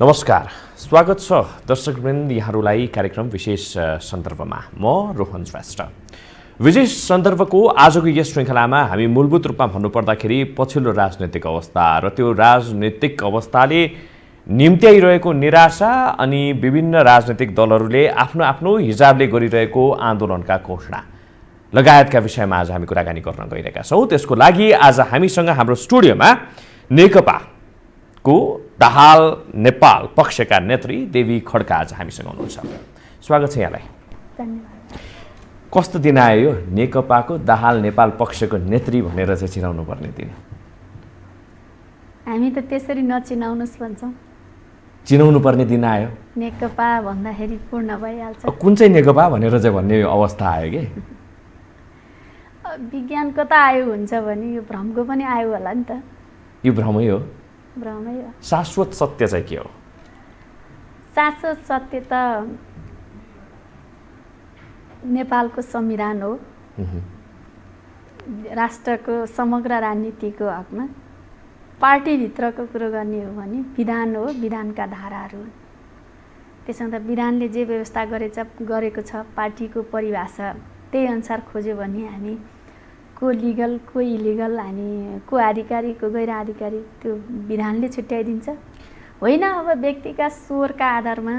नमस्कार, स्वागत छ दर्शकवृन्द यहाँहरूलाई कार्यक्रम विशेष सन्दर्भमा। म रोहन श्रेष्ठ। विशेष सन्दर्भको आजको यस श्रृङ्खलामा हामी मूलभूत रूपमा भन्नुपर्दाखेरि पछिल्लो राजनैतिक अवस्था र त्यो राजनैतिक अवस्थाले निम्त्याइरहेको निराशा अनि विभिन्न राजनैतिक दलहरूले आफ्नो आफ्नो हिसाबले गरिरहेको आन्दोलनका घोषणा लगायतका विषयमा आज हामी कुराकानी गर्न गइरहेका छौँ। त्यसको लागि आज हामीसँग हाम्रो स्टुडियोमा नेकपाको दाहाल नेपाल पक्षका नेत्री देवी खड्का आज हामीसँग हुनुहुन्छ। स्वागत छ यहाँलाई। धन्यवाद। कस्तो दिन आयो यो नेकपाको दाहाल नेपाल पक्षको नेत्री भनेर चाहिँ चिनाउनु पर्ने दिन? हामी त त्यसरी नचिनाउनुस् भन्छौँ। चिनाउनु पर्ने दिन आयो। नेकपा भन्दाखेरि पूर्ण भइहाल्छ। कुन चाहिँ नेकपा भनेर चाहिँ भन्ने अवस्था आयो कि? विज्ञानको त आयो हुन्छ भने यो भ्रमको पनि आयो होला नि त। यो भ्रमै हो। भ्रमै हो। शाश्वत सत्य चाहिँ के हो? शाश्वत सत्य त नेपालको संविधान हो। राष्ट्रको समग्र राजनीतिको हकमा पार्टीभित्रको कुरो गर्ने हो भने विधान हो, विधानका धाराहरू हुन्। त्यसमा त विधानले जे व्यवस्था गरेको छ पार्टीको परिभाषा त्यही अनुसार खोज्यो भने हामी को लिगल को इलिगल, हामी को आधिकारिक को गैर आधिकारिक त्यो विधानले छुट्याइदिन्छ। होइन अब व्यक्तिका स्वरका आधारमा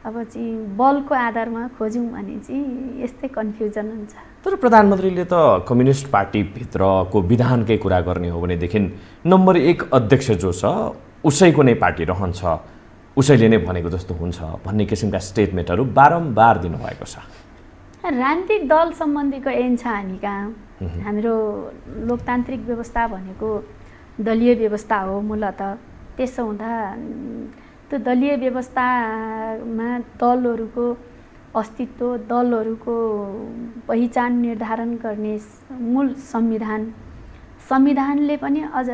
अब चाहिँ बलको आधारमा खोज्यौँ भने चाहिँ यस्तै कन्फ्युजन हुन्छ। तर प्रधानमन्त्रीले त कम्युनिस्ट पार्टीभित्रको विधानकै कुरा गर्ने हो भनेदेखि नम्बर 1 अध्यक्ष जो छ उसैको नै पार्टी रहन्छ, उसैले नै भनेको जस्तो हुन्छ भन्ने किसिमका स्टेटमेन्टहरू बारम्बार दिनुभएको छ। राजनीतिक दल सम्बन्धीको ऐन छ हामी कहाँ। हाम्रो लोकतान्त्रिक व्यवस्था भनेको दलीय व्यवस्था हो मूलतः। त्यसो हुँदा त्यो दलीय व्यवस्थामा दलहरूको अस्तित्व, दलहरूको पहिचान निर्धारण गर्ने मूल संविधानले पनि अझ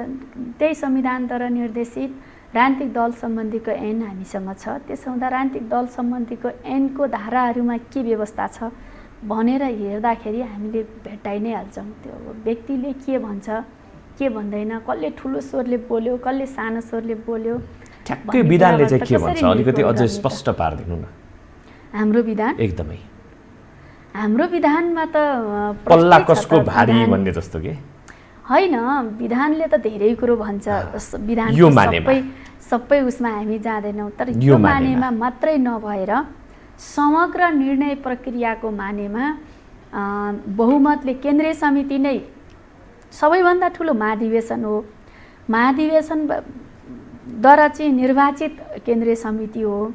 त्यही संविधानद्वारा निर्देशित राजनीतिक दल सम्बन्धीको ऐन हामीसँग छ। त्यसो हुँदा राजनीतिक दल सम्बन्धीको ऐनको धाराहरूमा के व्यवस्था छ भनेर हेर्दाखेरि हामीले भेट्टाइ नै हाल्छौँ। त्यो व्यक्तिले के भन्छ के भन्दैन, कसले ठुलो स्वरले बोल्यो कसले सानो स्वरले बोल्यो, ठ्याक्कै विधानले चाहिँ के भन्छ अलिकति अझ स्पष्ट पारिदिनु न। हाम्रो विधान एकदमै हाम्रो विधानमा त पल्ला कसको भारी भन्ने जस्तो के होइन। विधानले त धेरै कुरो भन्छ। विधान सबै उसमा हामी जाँदैनौँ। तर यो मानेमा मात्रै नभएर समग्र निर्णय प्रक्रियाको मानेमा बहुमतले केन्द्रीय समिति नै सबैभन्दा ठुलो महाधिवेशन हो। महाधिवेशनद्वारा चाहिँ निर्वाचित केन्द्रीय समिति हो।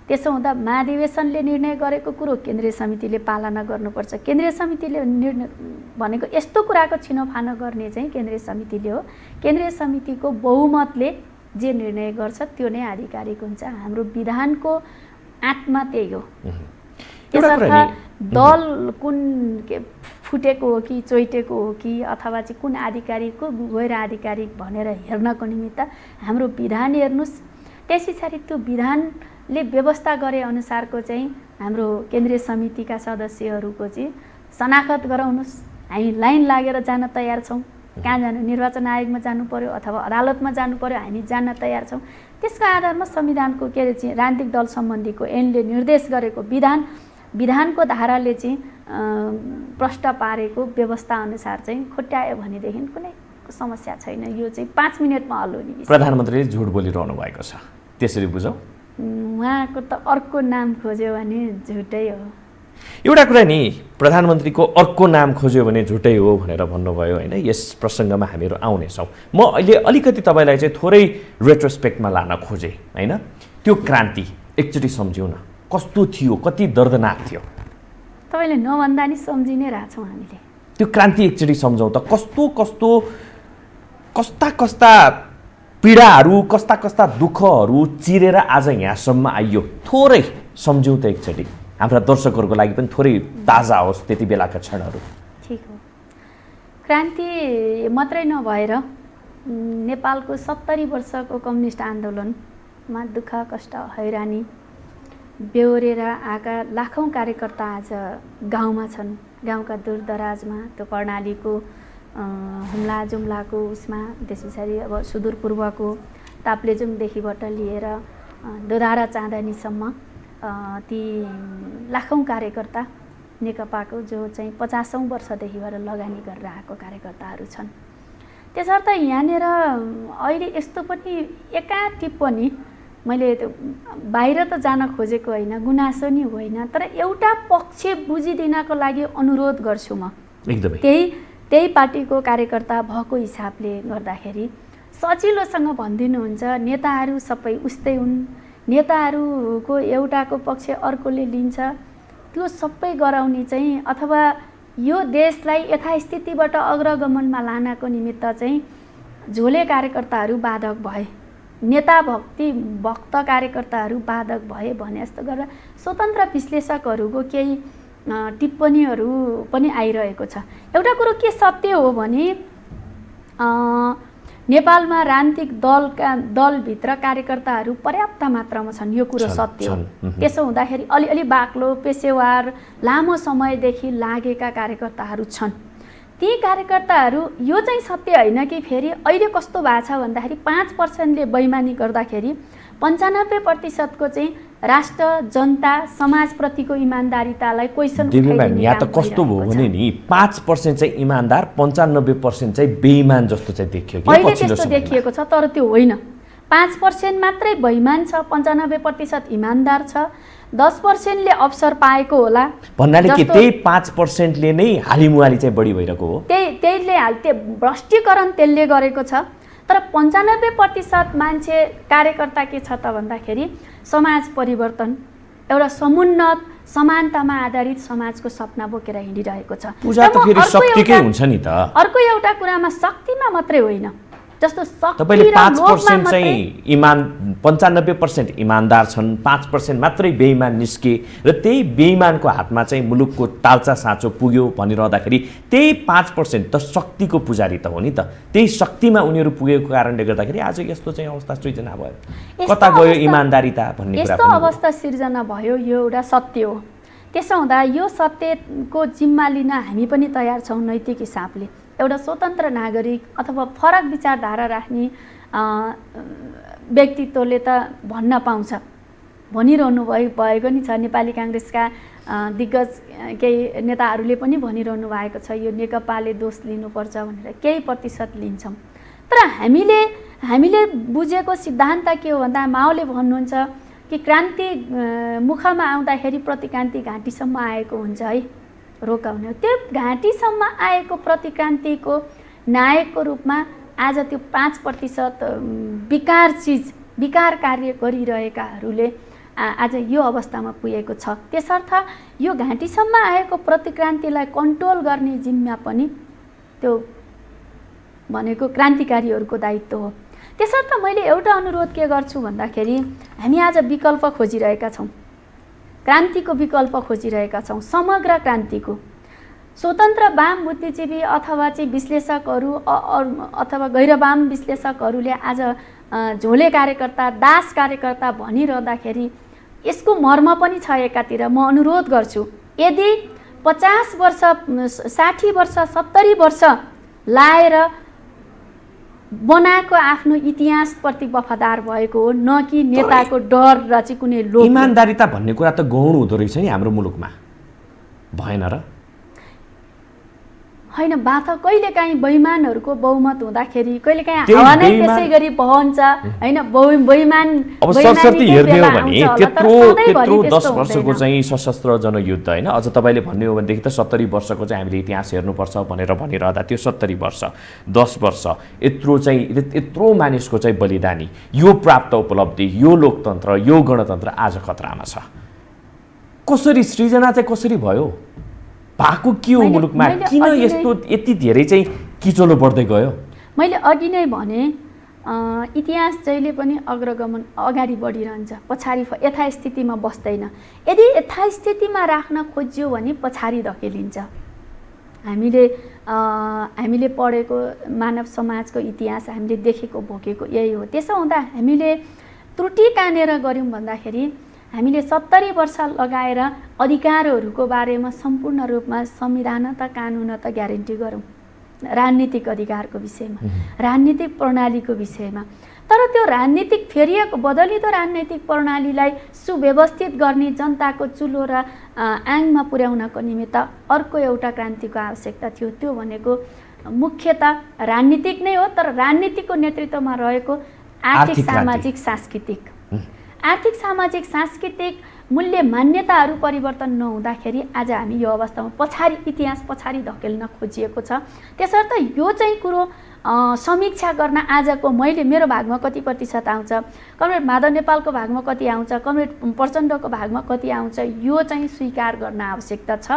त्यसो हुँदा महाधिवेशनले निर्णय गरेको कुरो केन्द्रीय समितिले पालना गर्नुपर्छ। केन्द्रीय समितिले निर्णय भनेको यस्तो कुराको छिनोफानो गर्ने चाहिँ केन्द्रीय समितिले हो। केन्द्रीय समितिको बहुमतले जे निर्णय गर्छ त्यो नै आधिकारिक हुन्छ। हाम्रो विधानको आत्मा त्यही हो। त्यसर्थ दल कुन फुटेको हो कि चोइटेको हो कि अथवा चाहिँ कुन आधिकारिकको गैर आधिकारिक भनेर हेर्नको निमित्त हाम्रो विधान हेर्नुहोस्। त्यस पछाडि त्यो विधानले व्यवस्था गरे अनुसारको चाहिँ हाम्रो केन्द्रीय समितिका सदस्यहरूको चाहिँ शनाखत गराउनुहोस्। हामी लाइन लागेर जान तयार छौँ। कहाँ जानु? निर्वाचन आयोगमा जानु पर्यो अथवा अदालतमा जानु पर्यो, हामी जान तयार छौँ। त्यसको आधारमा संविधानको के अरे चाहिँ राजनीतिक दल सम्बन्धीको ऐनले निर्देश गरेको विधानको धाराले चाहिँ प्रष्ट पारेको व्यवस्था अनुसार चाहिँ खुट्यायो भनेदेखि कुनै समस्या छैन। यो चाहिँ 5 मिनटमा हल हुने विषय। प्रधानमन्त्रीले झुट बोलिरहनु भएको छ त्यसरी बुझौँ। उहाँको त अर्को नाम खोज्यो भने झुटै हो। एउटा कुरा नि, प्रधानमन्त्रीको अर्को नाम खोज्यो भने झुटै हो भनेर भन्नुभयो होइन। यस प्रसङ्गमा हामीहरू आउनेछौँ। म अहिले अलिकति तपाईँलाई चाहिँ थोरै रेट्रोस्पेक्टमा लान खोजेँ होइन। त्यो क्रान्ति एकचोटि सम्झ्यौँ न, कस्तो थियो, कति दर्दनाक थियो? तपाईँले नभन्दा नि सम्झि नै रहेछौँ हामीले। त्यो क्रान्ति एकचोटि सम्झौँ त। कस्ता पीडाहरू, कस्ता दुःखहरू चिरेर आज यहाँसम्म आइयो, थोरै सम्झौँ त एकचोटि। हाम्रा दर्शकहरूको लागि पनि थोरै ताजा होस् त्यति बेलाका क्षणहरू। ठिक हो। क्रान्ति मात्रै नभएर नेपालको 70 वर्षको कम्युनिस्ट आन्दोलनमा दुःख कष्ट हैरानी बेहोरेर आएका लाखौँ कार्यकर्ता आज गाउँमा छन्। गाउँका दूरदराजमा त्यो कर्णालीको हुम्ला जुम्लाको उसमा, त्यस पछाडि अब सुदूरपूर्वको ताप्लेजुङदेखिबाट लिएर दोधारा चाँदनीसम्म ती लाखौँ कार्यकर्ता नेकपाको जो चाहिँ 50औं वर्षदेखिबाट लगानी गरेर आएको कार्यकर्ताहरू छन्। त्यसर्थ यहाँनिर अहिले यस्तो पनि एका टिप्पणी मैले त्यो बाहिर त जान खोजेको होइन, गुनासो नि होइन, तर एउटा पक्ष बुझिदिनको लागि अनुरोध गर्छु म। एकदमै त्यही पार्टीको कार्यकर्ता भएको हिसाबले गर्दाखेरि सजिलोसँग भनिदिनुहुन्छ नेताहरू सबै उस्तै हुन्, नेताहरूको एउटाको पक्ष अर्कोले लिन्छ, त्यो सबै गराउने चाहिँ अथवा यो देशलाई यथास्थितिबाट अग्रगमनमा लानको निमित्त चाहिँ झोले कार्यकर्ताहरू बाधक भए, नेता भक्त कार्यकर्ताहरू बाधक भए भने जस्तो गरेर स्वतन्त्र विश्लेषकहरूको केही टिप्पणीहरू पनि आइरहेको छ। एउटा कुरो के सत्य हो भने नेपालमा राजनीतिक दलभित्र कार्यकर्ताहरू पर्याप्त मात्रामा छन्, यो कुरो सत्य हो। त्यसो हुँदाखेरि अलिअलि बाक्लो पेशेवार लामो समयदेखि लागेका कार्यकर्ताहरू छन्। ती कार्यकर्ताहरू यो चाहिँ सत्य होइन कि फेरि अहिले कस्तो भएको छ भन्दाखेरि 5%ले बैमानी गर्दाखेरि 95% को चाहिँ राष्ट्र जनता समाजप्रतिको इमान्दारितालाई क्वेसन उठाइदिने यहाँ त कस्तो भयो भने नि 5% चाहिँ इमान्दार 95% चाहिँ बेइमान जस्तो चाहिँ देखियो कि अहिले त्यस्तो देखिएको छ, तर त्यो होइन। 5% मात्रै बेइमान छ, 95% इमान्दार छ, 10%ले अवसर पाएको होला भन्नाले के त्यही 5%ले नै हालिमुहाली चाहिँ बढी भइरहेको हो। त्यहीले त्यो भ्रष्टीकरण त्यसले गरेको छ। तर 95% मान्छे कार्यकर्ता के छ त भन्दाखेरि समाज परिवर्तन, एउटा समुन्नत समानतामा आधारित समाजको सपना बोकेर हिँडिरहेको छ। पूजा त फेरि शक्तिकै हुन्छ नि त। अर्को एउटा कुरामा शक्तिमा मात्रै होइन, जस्तो शक्ति तपाईले 5% चाहिँ 95% इमान्दार छन्, 5% मात्रै बेइमान निस्के र त्यही बेइमानको हातमा चाहिँ मुलुकको तालचा साँचो पुग्यो भनिरहँदाखेरि त्यही 5% त शक्तिको पुजारी त हो नि त। त्यही शक्तिमा उनीहरू पुगेको कारणले गर्दाखेरि आज यस्तो चाहिँ अवस्था सृजना भयो। कता गयो इमान्दारिता भन्ने कुरा यस्तो अवस्था सिर्जना भयो, यो एउटा सत्य हो। त्यसो हुँदा यो सत्यको जिम्मा लिन हामी पनि तयार छौँ। नैतिक हिसाबले एउटा स्वतन्त्र नागरिक अथवा फरक विचारधारा राख्ने व्यक्तित्वले त भन्न पाउँछ, भनिरहनु भएको नि छ। नेपाली काङ्ग्रेसका दिग्गज केही नेताहरूले पनि भनिरहनु भएको छ यो नेकपाले दोष लिनुपर्छ भनेर, केही प्रतिशत लिन्छौँ। तर हामीले बुझेको सिद्धान्त के हो भन्दा माओले भन्नुहुन्छ कि क्रान्ति मुखमा आउँदाखेरि प्रतिक्रान्ति घाँटीसम्म आएको हुन्छ है, रोकाउने। त्यो घाँटीसम्म आएको प्रतिक्रान्तिको नायकको रूपमा आज त्यो 5% विकार कार्य गरिरहेकाहरूले आज यो अवस्थामा पुगेको छ। त्यसर्थ यो घाँटीसम्म आएको प्रतिक्रान्तिलाई कन्ट्रोल गर्ने जिम्मा पनि त्यो भनेको क्रान्तिकारीहरूको दायित्व हो। त्यसर्थ मैले एउटा अनुरोध के गर्छु भन्दाखेरि हामी आज विकल्प खोजिरहेका छौँ, क्रान्तिको विकल्प खोजिरहेका छौँ, समग्र क्रान्तिको। स्वतन्त्र वाम बुद्धिजीवी अथवा चाहिँ विश्लेषकहरू अथवा गैरवाम विश्लेषकहरूले आज झोले कार्यकर्ता दास कार्यकर्ता भनिरहँदाखेरि यसको मर्म पनि छ। एकातिर म अनुरोध गर्छु, यदि 50 वर्ष 60 वर्ष 70 वर्ष लाएर बनाएको आफ्नो इतिहासप्रति वफादार भएको हो, न कि नेताको डर र चाहिँ कुनै लोभ। इमान्दारिता भन्ने कुरा त गौण हुँदो रहेछ नि हाम्रो मुलुकमा, भएन र? होइन, बाथ कहिलेकाहीँ बेइमानहरूको बहुमत हुँदाखेरि कहिलेकाहीँ हावा नै त्यसै गरी बहन्छ होइन। बेइमान अब सरसर्ती हेर्ने हो भने त्यत्रो 10 वर्षको चाहिँ सशस्त्र जनयुद्ध होइन, अझ तपाईँले भन्ने हो भनेदेखि त 70 वर्षको चाहिँ हामीले इतिहास हेर्नुपर्छ भनेर भनिरहँदा त्यो 70 वर्ष 10 वर्ष यत्रो मानिसको चाहिँ बलिदानी, यो प्राप्त उपलब्धि, यो लोकतन्त्र, यो गणतन्त्र आज खतरामा छ। कसरी सृजना चाहिँ कसरी भयो? भएको के हो मुलुकमा? किन यस्तो यति धेरै चाहिँ किचलो बढ्दै गयो? मैले अघि नै भने इतिहास जहिले पनि अग्रगमन अगाडि बढिरहन्छ, पछाडि यथास्थितिमा बस्दैन। यदि यथास्थितिमा राख्न खोज्यो भने पछाडि धकेलिन्छ। हामीले पढेको मानव समाजको इतिहास हामीले देखेको भोगेको यही हो। त्यसो हुँदा हामीले त्रुटि कहाँनिर गऱ्यौँ भन्दाखेरि हामीले 70 वर्ष लगाएर अधिकारहरूको बारेमा सम्पूर्ण रूपमा संविधान त कानुन त ग्यारेन्टी गरौँ, राजनीतिक अधिकारको विषयमा, राजनीतिक प्रणालीको विषयमा तर त्यो राजनीतिक फेरिएको बदलिँदो राजनैतिक प्रणालीलाई सुव्यवस्थित गर्ने, जनताको चुलो र आङमा पुर्याउनको निमित्त अर्को एउटा क्रान्तिको आवश्यकता थियो। त्यो भनेको मुख्यतः राजनीतिक नै हो, तर राजनीतिको नेतृत्वमा रहेको आर्थिक सामाजिक सांस्कृतिक मूल्य मान्यताहरू परिवर्तन नहुँदाखेरि आज हामी यो अवस्थामा इतिहास पछाडि धकेल्न खोजिएको छ। त्यसर्थ यो चाहिँ कुरो समीक्षा गर्न आजको मेरो भागमा कति प्रतिशत आउँछ, कमरेड माधव नेपालको भागमा कति आउँछ, कमरेड प्रचण्डको भागमा कति आउँछ, यो चाहिँ स्वीकार गर्न आवश्यकता छ।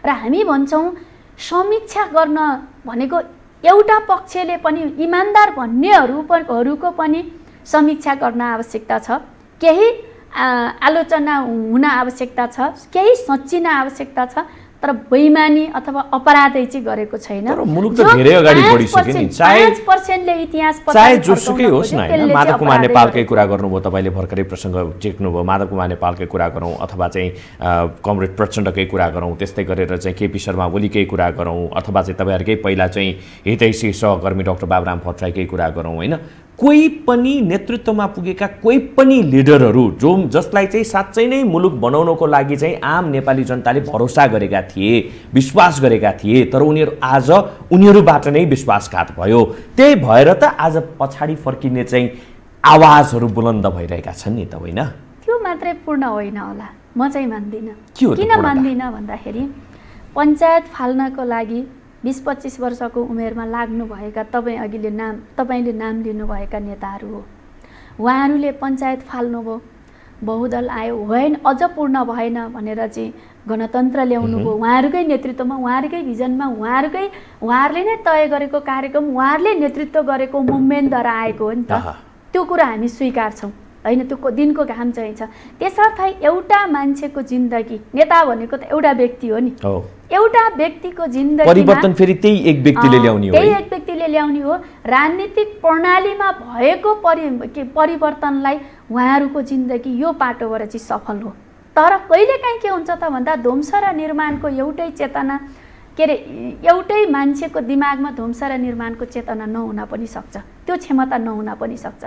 र हामी भन्छौँ समीक्षा गर्न भनेको एउटा पक्षले पनि इमान्दार भन्नेहरूको पनि समीक्षा गर्न आवश्यकता छ, केही आलोचना हुन आवश्यकता छ, केही सच्चिन आवश्यकता छ, तर बेइमानी अथवा अपराधै चाहिँ गरेको छैन। तर मुलुक त धेरै अगाडि बढिसक्यो नि, 5%ले इतिहास चाहे जोसुकै होस् न हैन। माधव कुमार नेपालकै कुरा गर्नुभयो, तपाईले भर्खरै प्रसङ्ग टेक्नुभयो, माधव कुमार नेपालकै कुरा गरौँ अथवा चाहिँ कमरेड प्रचण्डकै कुरा गरौँ, त्यस्तै गरेर चाहिँ केपी शर्मा ओलीकै कुरा गरौँ, अथवा चाहिँ तपाईहरुकै पहिला चाहिँ हितैषी सहकर्मी डाक्टर बाबुराम भट्टराईकै कुरा गरौँ हैन। कोही पनि नेतृत्वमा पुगेका कोही पनि लिडरहरू जसलाई चाहिँ साँच्चै नै मुलुक बनाउनको लागि चाहिँ आम नेपाली जनताले भरोसा गरेका थिए, विश्वास गरेका थिए, तर उनीहरूबाट नै विश्वासघात भयो। त्यही भएर त आज पछाडि फर्किने चाहिँ आवाजहरू बुलन्द भइरहेका छन् नि त, होइन? त्यो मात्रै पूर्ण होइन होला, म चाहिँ मान्दिनँ। किन मान्दिनँ भन्दाखेरि पञ्चायत फाल्नको लागि 20-25 वर्षको उमेरमा लाग्नुभएका तपाईँले नाम लिनुभएका नेताहरू हो। उहाँहरूले पञ्चायत फाल्नुभयो, बहुदल आयो, होइन अझ पूर्ण भएन भनेर चाहिँ गणतन्त्र ल्याउनुभयो। उहाँहरूकै नेतृत्वमा, उहाँहरूकै भिजनमा, उहाँहरूले नै तय गरेको कार्यक्रम, उहाँहरूले नेतृत्व गरेको मुभमेन्टद्वारा आएको हो नि त। त्यो कुरा हामी स्वीकार्छौँ होइन, त्यो दिनको घाम चाहिन्छ। त्यसर्थ एउटा मान्छेको जिन्दगी, नेता भनेको त एउटा व्यक्ति हो नि, एउटा व्यक्तिको जिन्दगी परिवर्तन फेरि त्यही एक व्यक्तिले ल्याउने हो। राजनीतिक प्रणालीमा भएको परिवर्तनलाई उहाँहरूको जिन्दगी यो पाटोबाट चाहिँ सफल हो। तर कहिलेकाहीँ के हुन्छ त भन्दा ध्वंस र निर्माणको एउटै चेतना, एउटै मान्छेको दिमागमा ध्वंस र निर्माणको चेतना नहुन पनि सक्छ, त्यो क्षमता नहुन पनि सक्छ।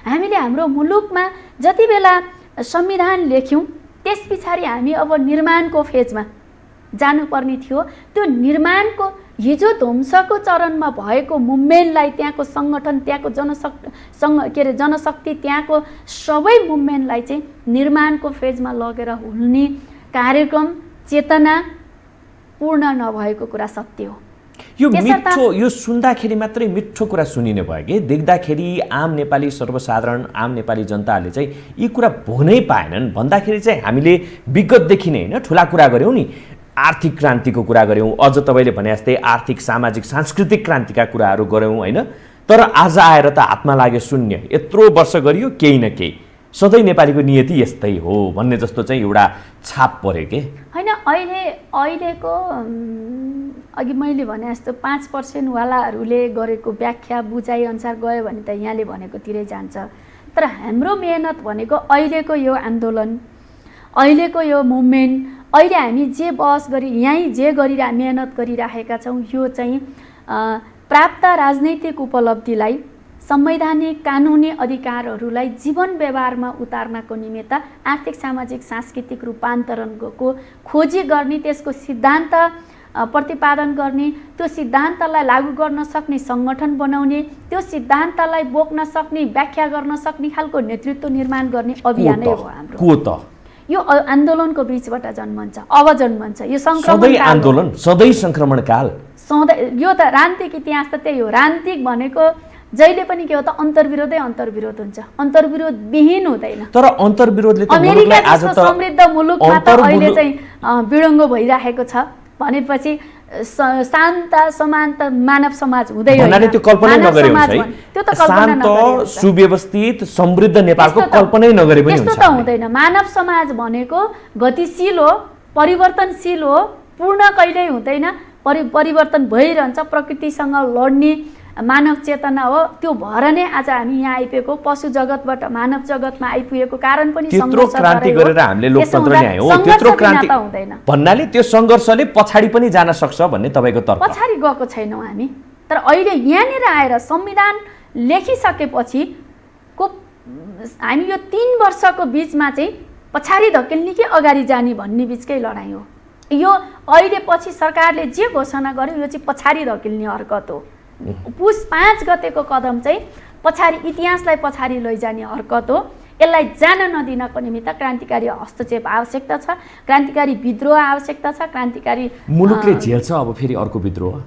हामीले हाम्रो मुलुकमा जति बेला संविधान लेख्यौँ त्यस पछाडि हामी अब निर्माणको फेजमा जानुपर्ने थियो। त्यो निर्माणको हिजो ध्वंसको चरणमा भएको मुभमेन्टलाई, त्यहाँको सङ्गठन, त्यहाँको जनशक्ति, त्यहाँको सबै मुभमेन्टलाई चाहिँ निर्माणको फेजमा लगेर हुल्ने कार्यक्रम, चेतना पूर्ण नभएको कुरा सत्य हो। यो सुन्दाखेरि मात्रै मिठो कुरा सुनिने भयो कि देख्दाखेरि आम नेपाली सर्वसाधारण, आम नेपाली जनताहरूले चाहिँ यी कुरा भोनै पाएनन् भन्दाखेरि चाहिँ हामीले विगतदेखि नै होइन ठुला कुरा गऱ्यौँ नि, आर्थिक क्रान्तिको कुरा गऱ्यौँ, अझ तपाईँले भने जस्तै आर्थिक सामाजिक सांस्कृतिक क्रान्तिका कुराहरू गऱ्यौँ होइन। तर आज आएर त हातमा लाग्यो शून्य, यत्रो वर्ष गरियो केही न केही, सधैँ नेपालीको नियति यस्तै हो भन्ने जस्तो चाहिँ एउटा छाप पर्यो के होइन। अहिलेको अघि मैले भने जस्तो 5% वालाहरूले गरेको व्याख्या बुझाइ अनुसार गयो भने त यहाँले भनेकोतिरै जान्छ। तर हाम्रो मेहनत भनेको अहिलेको यो आन्दोलन, अहिलेको यो मुभमेन्ट, अहिले हामी जे मेहनत गरिराखेका छौँ, यो चाहिँ प्राप्त राजनैतिक उपलब्धिलाई, संवैधानिक कानुनी अधिकारहरूलाई जीवन व्यवहारमा उतार्नको निमित्त आर्थिक सामाजिक सांस्कृतिक रूपान्तरणको खोजी गर्ने, त्यसको सिद्धान्त प्रतिपादन गर्ने, त्यो सिद्धान्तलाई लागू गर्न सक्ने सङ्गठन बनाउने, त्यो सिद्धान्तलाई बोक्न सक्ने, व्याख्या गर्न सक्ने खालको नेतृत्व निर्माण गर्ने अभियानै हो हाम्रो। यो आन्दोलनको बीचबाट जन्मन्छ, अब जन्मन्छ यो आन्दोलन, सधैँ सङ्क्रमणकाल, यो त राजनीतिक इतिहास त त्यही हो। राजनीतिक भनेको जहिले पनि के हो त अन्तर्विरोधै अन्तर्विरोध हुन्छ, अन्तर्विरोध विहीन हुँदैन। तर अन्तर्विरोधले त अमेरिका जस्तो समृद्ध मुलुकमा त अहिले चाहिँ विडङ्गो भइराखेको छ भनेपछि शान्त समानता मानव समाज हुँदै होइन, त्यो कल्पना नगरे हुन्छ है। त्यो त कल्पना शान्त सुव्यवस्थित समृद्ध नेपालको कल्पनै नगरे पनि हुन्छ। त्यस्तो त हुँदैन। मानव समाज भनेको गतिशील हो, परिवर्तनशील हो, पूर्ण कहिल्यै हुँदैन, परिवर्तन भइरहन्छ, प्रकृतिसँग लड्ने मानव चेतना हो। त्यो भएर नै आज हामी यहाँ आइपुगेको, पशु जगतबाट मानव जगतमा आइपुगेको कारण पनि सङ्घर्ष क्रान्ति गरेर हामीले लोकतन्त्र ल्यायौँ। त्यत्रो क्रान्ति हुँदैन भन्नाले त्यो सङ्घर्षले पछाडि पनि जान सक्छ भन्ने तपाईँको तर्क? पछाडि गएको छैनौँ हामी। तर अहिले यहाँनिर आएर संविधान लेखिसकेपछि हामी यो 3 वर्षको बिचमा चाहिँ पछाडि धकेल्ने कि अगाडि जाने भन्ने बिचकै लडाइँ हो। यो अहिले पछि सरकारले जे घोषणा गर्यो यो चाहिँ पछाडि धकेल्ने हरकत हो। पुस 5 गतेको कदम चाहिँ पछाडि इतिहासलाई पछाडि लैजाने हरकत हो। यसलाई जान नदिनको निमित्त क्रान्तिकारी हस्तक्षेप आवश्यकता छ, क्रान्तिकारी विद्रोह आवश्यकता छ, क्रान्तिकारी मुलुकले झेल्छ अब फेरि अर्को विद्रोह।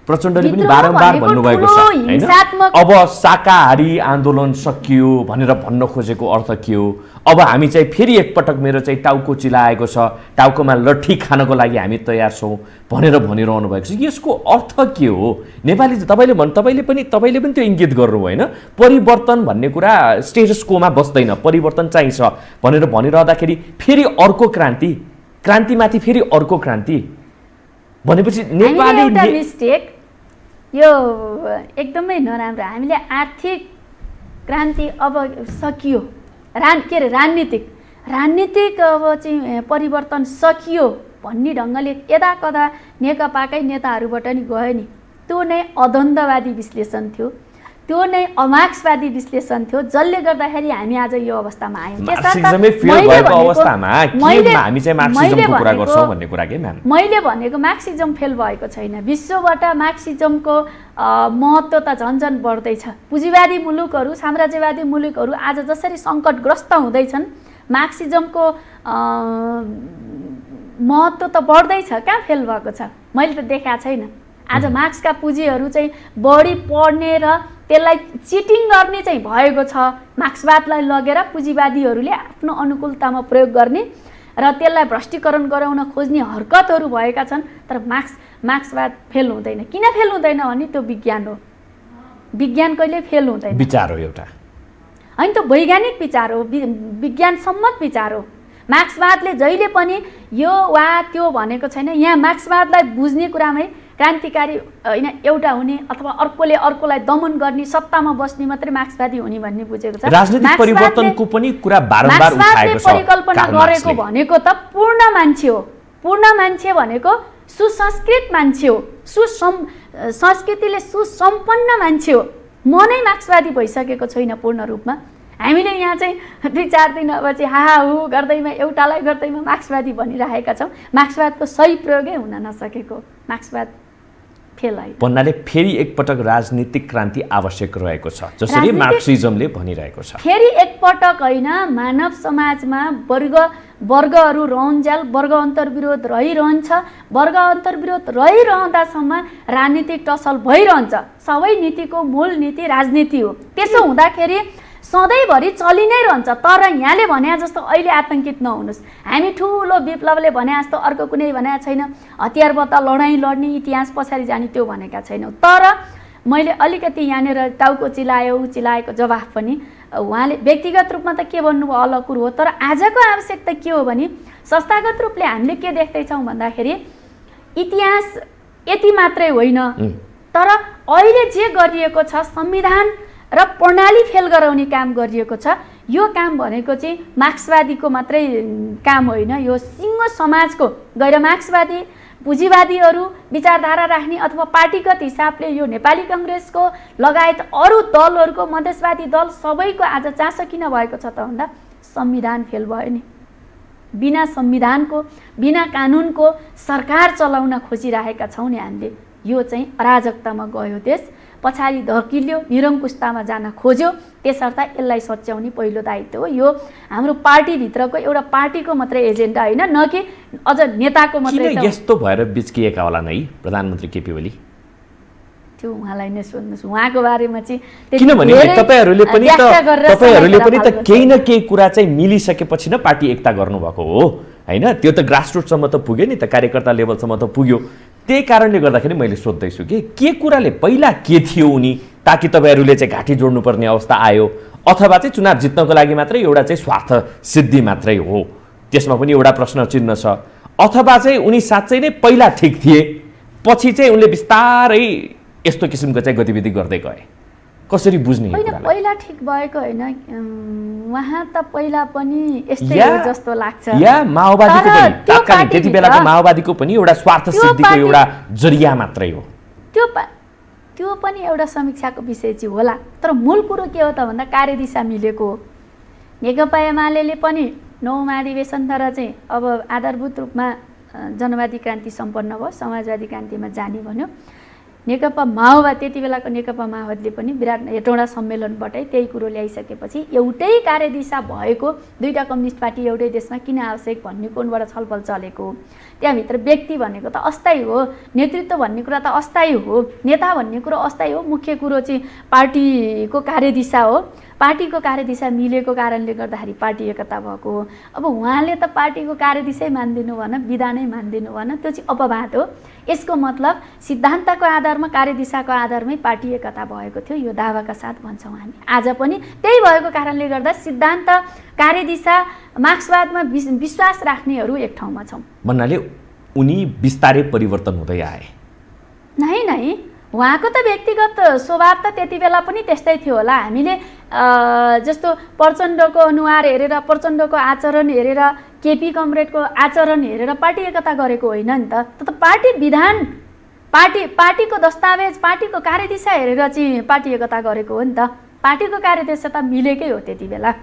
प्रचण्डले पनि बारम्बार भन्नुभएको छ हैन, अब शाकाहारी आन्दोलन सकियो भनेर भन्न खोजेको अर्थ के हो? अब हामी चाहिँ फेरि एकपटक मेरो चाहिँ टाउको चिलाएको छ, टाउकोमा लट्ठी खानको लागि हामी तयार छौँ भनेर भनिरहनु भएको छ। यसको अर्थ के हो? नेपाली तपाईँले पनि त्यो इङ्गित गर्नु होइन, परिवर्तन भन्ने कुरा स्टेटस कोमा बस्दैन, परिवर्तन चाहिन्छ भनेर भनिरहँदाखेरि फेरि अर्को क्रान्तिमाथि फेरि अर्को क्रान्ति भनेपछि नेपाली मिस्टेक यो एकदमै नराम्रो। हामीले आर्थिक क्रान्ति अब सकियो, राजनीतिक अब चाहिँ परिवर्तन सकियो भन्ने ढङ्गले यदाकदा नेकपाकै नेताहरूबाट नि गयो नि। त्यो नै अद्वन्द्ववादी विश्लेषण थियो, त्यो नै अमार्क्सवादी विश्लेषण थियो, जसले गर्दाखेरि हामी आज यो अवस्थामा आयौँ। मैले भनेको मार्क्सिजम फेल भएको छैन, विश्वबाट मार्क्सिजमको महत्त्व त झन् बढ्दैछ। पुँजीवादी मुलुकहरू, साम्राज्यवादी मुलुकहरू आज जसरी सङ्कटग्रस्त हुँदैछन्, मार्क्सिजमको महत्त्व त बढ्दैछ, कहाँ फेल भएको छ? मैले त देखाएको छैन। आज मार्क्सका पुँजीहरू चाहिँ बढी पढ्ने र त्यसलाई चिटिङ गर्ने चाहिँ भएको छ। मार्क्सवादलाई लगेर पुँजीवादीहरूले आफ्नो अनुकूलतामा प्रयोग गर्ने र त्यसलाई भ्रष्टीकरण गराउन खोज्ने हरकतहरू भएका छन्। तर मार्क्सवाद फेल हुँदैन। किन फेल हुँदैन भने त्यो विज्ञान हो। विज्ञान कहिले फेल हुँदैन, विचार हो एउटा होइन, त्यो वैज्ञानिक विचार हो, विज्ञान सम्मत विचार हो। मार्क्सवादले जहिले पनि यो वा त्यो भनेको छैन। यहाँ मार्क्सवादलाई बुझ्ने कुरामै क्रान्तिकारी होइन एउटा हुने अथवा अर्कोले अर्कोलाई दमन गर्ने, सत्तामा बस्ने मात्रै मार्क्सवादी हुने भन्ने बुझेको छ। राजनीतिक परिवर्तनको पनि कुरा बारम्बार उठाएको छ। परिकल्पना गरेको भनेको त पूर्ण मान्छे हो। पूर्ण मान्छे भनेको सुसंस्कृत मान्छे हो, संस्कृतिले सुसम्पन्न मान्छे हो। म नै मार्क्सवादी भइसकेको छैन पूर्ण रूपमा। हामीले यहाँ चाहिँ 2-4 दिन अब चाहिँ हाहाहु गर्दैमा एउटालाई गर्दैमा मार्क्सवादी भनिरहेका छौँ। मार्क्सवादको सही प्रयोगै हुन नसकेको, मार्क्सवाद फेल है भन्नाले फेरि एकपटक राजनीतिक क्रान्ति आवश्यक रहेको छ, जसरी मार्क्सिजमले भनिरहेको छ। फेरि एकपटक होइन, मानव समाजमा वर्गहरू रहन्जाल, वर्ग अन्तर्विरोध रहिरहन्छ। वर्ग अन्तर्विरोध रहिरहँदासम्म राजनीतिक टसल भइरहन्छ। सबै नीतिको मूल नीति राजनीति हो। त्यसो हुँदाखेरि सधैँभरि चलि नै रहन्छ। तर यहाँले भने जस्तो अहिले आतङ्कित नहुनुहोस्, हामी ठुलो विप्लवले भने जस्तो अर्को कुनै भनेको छैन, हतियारबाट लडाइँ लड्ने, इतिहास पछाडि जाने त्यो भनेका छैनौँ। तर मैले अलिकति यहाँनिर टाउको चिलाएको जवाफ पनि उहाँले व्यक्तिगत रूपमा त के भन्नुभयो अलग कुरो हो। तर आजको आवश्यकता के हो भने संस्थागत रूपले हामीले के देख्दैछौँ भन्दाखेरि इतिहास यति मात्रै होइन, तर अहिले जे गरिएको छ संविधान र प्रणाली फेल गराउने काम गरिएको छ। यो काम भनेको चाहिँ मार्क्सवादीको मात्रै काम होइन, यो सिङ्गो समाजको गैर मार्क्सवादी पुँजीवादीहरू विचारधारा राख्ने अथवा पार्टीगत हिसाबले यो नेपाली काङ्ग्रेसको लगायत अरू दलहरूको, मधेसवादी दल सबैको आज चासो किन भएको छ त भन्दा संविधान फेल भयो नि। बिना संविधानको, बिना कानुनको सरकार चलाउन खोजिरहेका छौँ नि हामीले। यो चाहिँ अराजकतामा गयो देश, पछाडि धकिल्यो, निरङ्कुशतामा जान खोज्यो। त्यसर्थ यसलाई सच्याउने पहिलो दायित्व हो। यो हाम्रो पार्टीभित्रको एउटा पार्टीको मात्रै एजेन्डा होइन, न कि अझ नेताको मात्रै। किन यस्तो भएर बिच्किएका होला नै प्रधानमन्त्री केपी ओली? त्यो उहाँलाई नै सोध्नुहोस्, उहाँको बारेमा चाहिँ। किनभने तपाईँहरूले पनि त केही न केही कुरा चाहिँ मिलिसकेपछि न पार्टी एकता गर्नुभएको हो होइन? त्यो त ग्रासरुटसम्म त पुग्यो नि त, कार्यकर्ता लेभलसम्म त पुग्यो। त्यही कारणले गर्दाखेरि मैले सोध्दैछु कि के कुराले पहिला के थियो उनी, ताकि तपाईँहरूले चाहिँ घाँटी जोड्नुपर्ने अवस्था आयो, अथवा चाहिँ चुनाव जित्नको लागि मात्रै एउटा चाहिँ स्वार्थ सिद्धि मात्रै हो? त्यसमा पनि एउटा प्रश्न चिन्ह छ। अथवा चाहिँ उनी साँच्चै नै पहिला ठिक थिए, पछि चाहिँ उनले बिस्तारै यस्तो किसिमको चाहिँ गतिविधि गर्दै गए? कसरी बुझ्ने? पहिला ठिक भएको होइन, उहाँ त पहिला पनि यस्तै हो जस्तो लाग्छ। या माओवादीको पनि तत्कालीन त्यति बेलाको माओवादीको पनि एउटा स्वार्थ सिद्धिको एउटा जरिया मात्रै हो? त्यो त्यो पनि एउटा समीक्षाको विषय चाहिँ होला। तर मूल कुरो के हो त भन्दा कार्यदिशा मिलेको हो। नेकपा एमाले पनि 9औं महाधिवेशनद्वारा चाहिँ अब आधारभूत रूपमा जनवादी क्रान्ति सम्पन्न भयो, समाजवादी क्रान्तिमा जाने भन्यो। नेकपा माओवादी त्यति बेलाको नेकपा माओवादीले पनि विराट हेटौँडा सम्मेलनबाटै त्यही कुरो ल्याइसकेपछि एउटै कार्यदिशा भएको दुईटा कम्युनिस्ट पार्टी एउटै देशमा किन आवश्यक भन्ने कोणबाट छलफल चलेको। त्यहाँभित्र व्यक्ति भनेको त अस्थायी हो, नेतृत्व भन्ने कुरा त अस्थायी हो, नेता भन्ने कुरो अस्थायी हो। मुख्य कुरो चाहिँ पार्टीको कार्यदिशा हो। पार्टीको कार्यदिशा मिलेको कारणले गर्दाखेरि पार्टी एकता भएको हो। अब उहाँले त पार्टीको कार्यदिशै मान्दिनु भएन, विधानै मान्दिनु भएन, त्यो चाहिँ अपवाद हो। यसको मतलब सिद्धान्तको आधारमा कार्यदिशाको आधारमै पार्टी एकता भएको थियो, यो दावाका साथ भन्छौँ हामी। आज पनि त्यही भएको कारणले गर्दा सिद्धान्त कार्यदिशा मार्क्सवादमा विश्वास राख्नेहरू एक ठाउँमा छौँ भन्नाले उनी बिस्तारै परिवर्तन हुँदै आए। नै उहाँको त व्यक्तिगत स्वभाव त त्यति बेला पनि त्यस्तै थियो होला। हामीले जस्तो प्रचण्डको अनुहार हेरेर, प्रचण्डको आचरण हेरेर, केपी कमरेडको आचरण हेरेर पार्टी एकता गरेको होइन नि त। पार्टी विधान, पार्टीको दस्तावेज, पार्टीको कार्यदिशा हेरेर चाहिँ पार्टी एकता गरेको हो नि त। पार्टीको कार्यदिशा त मिलेकै हो त्यति बेला।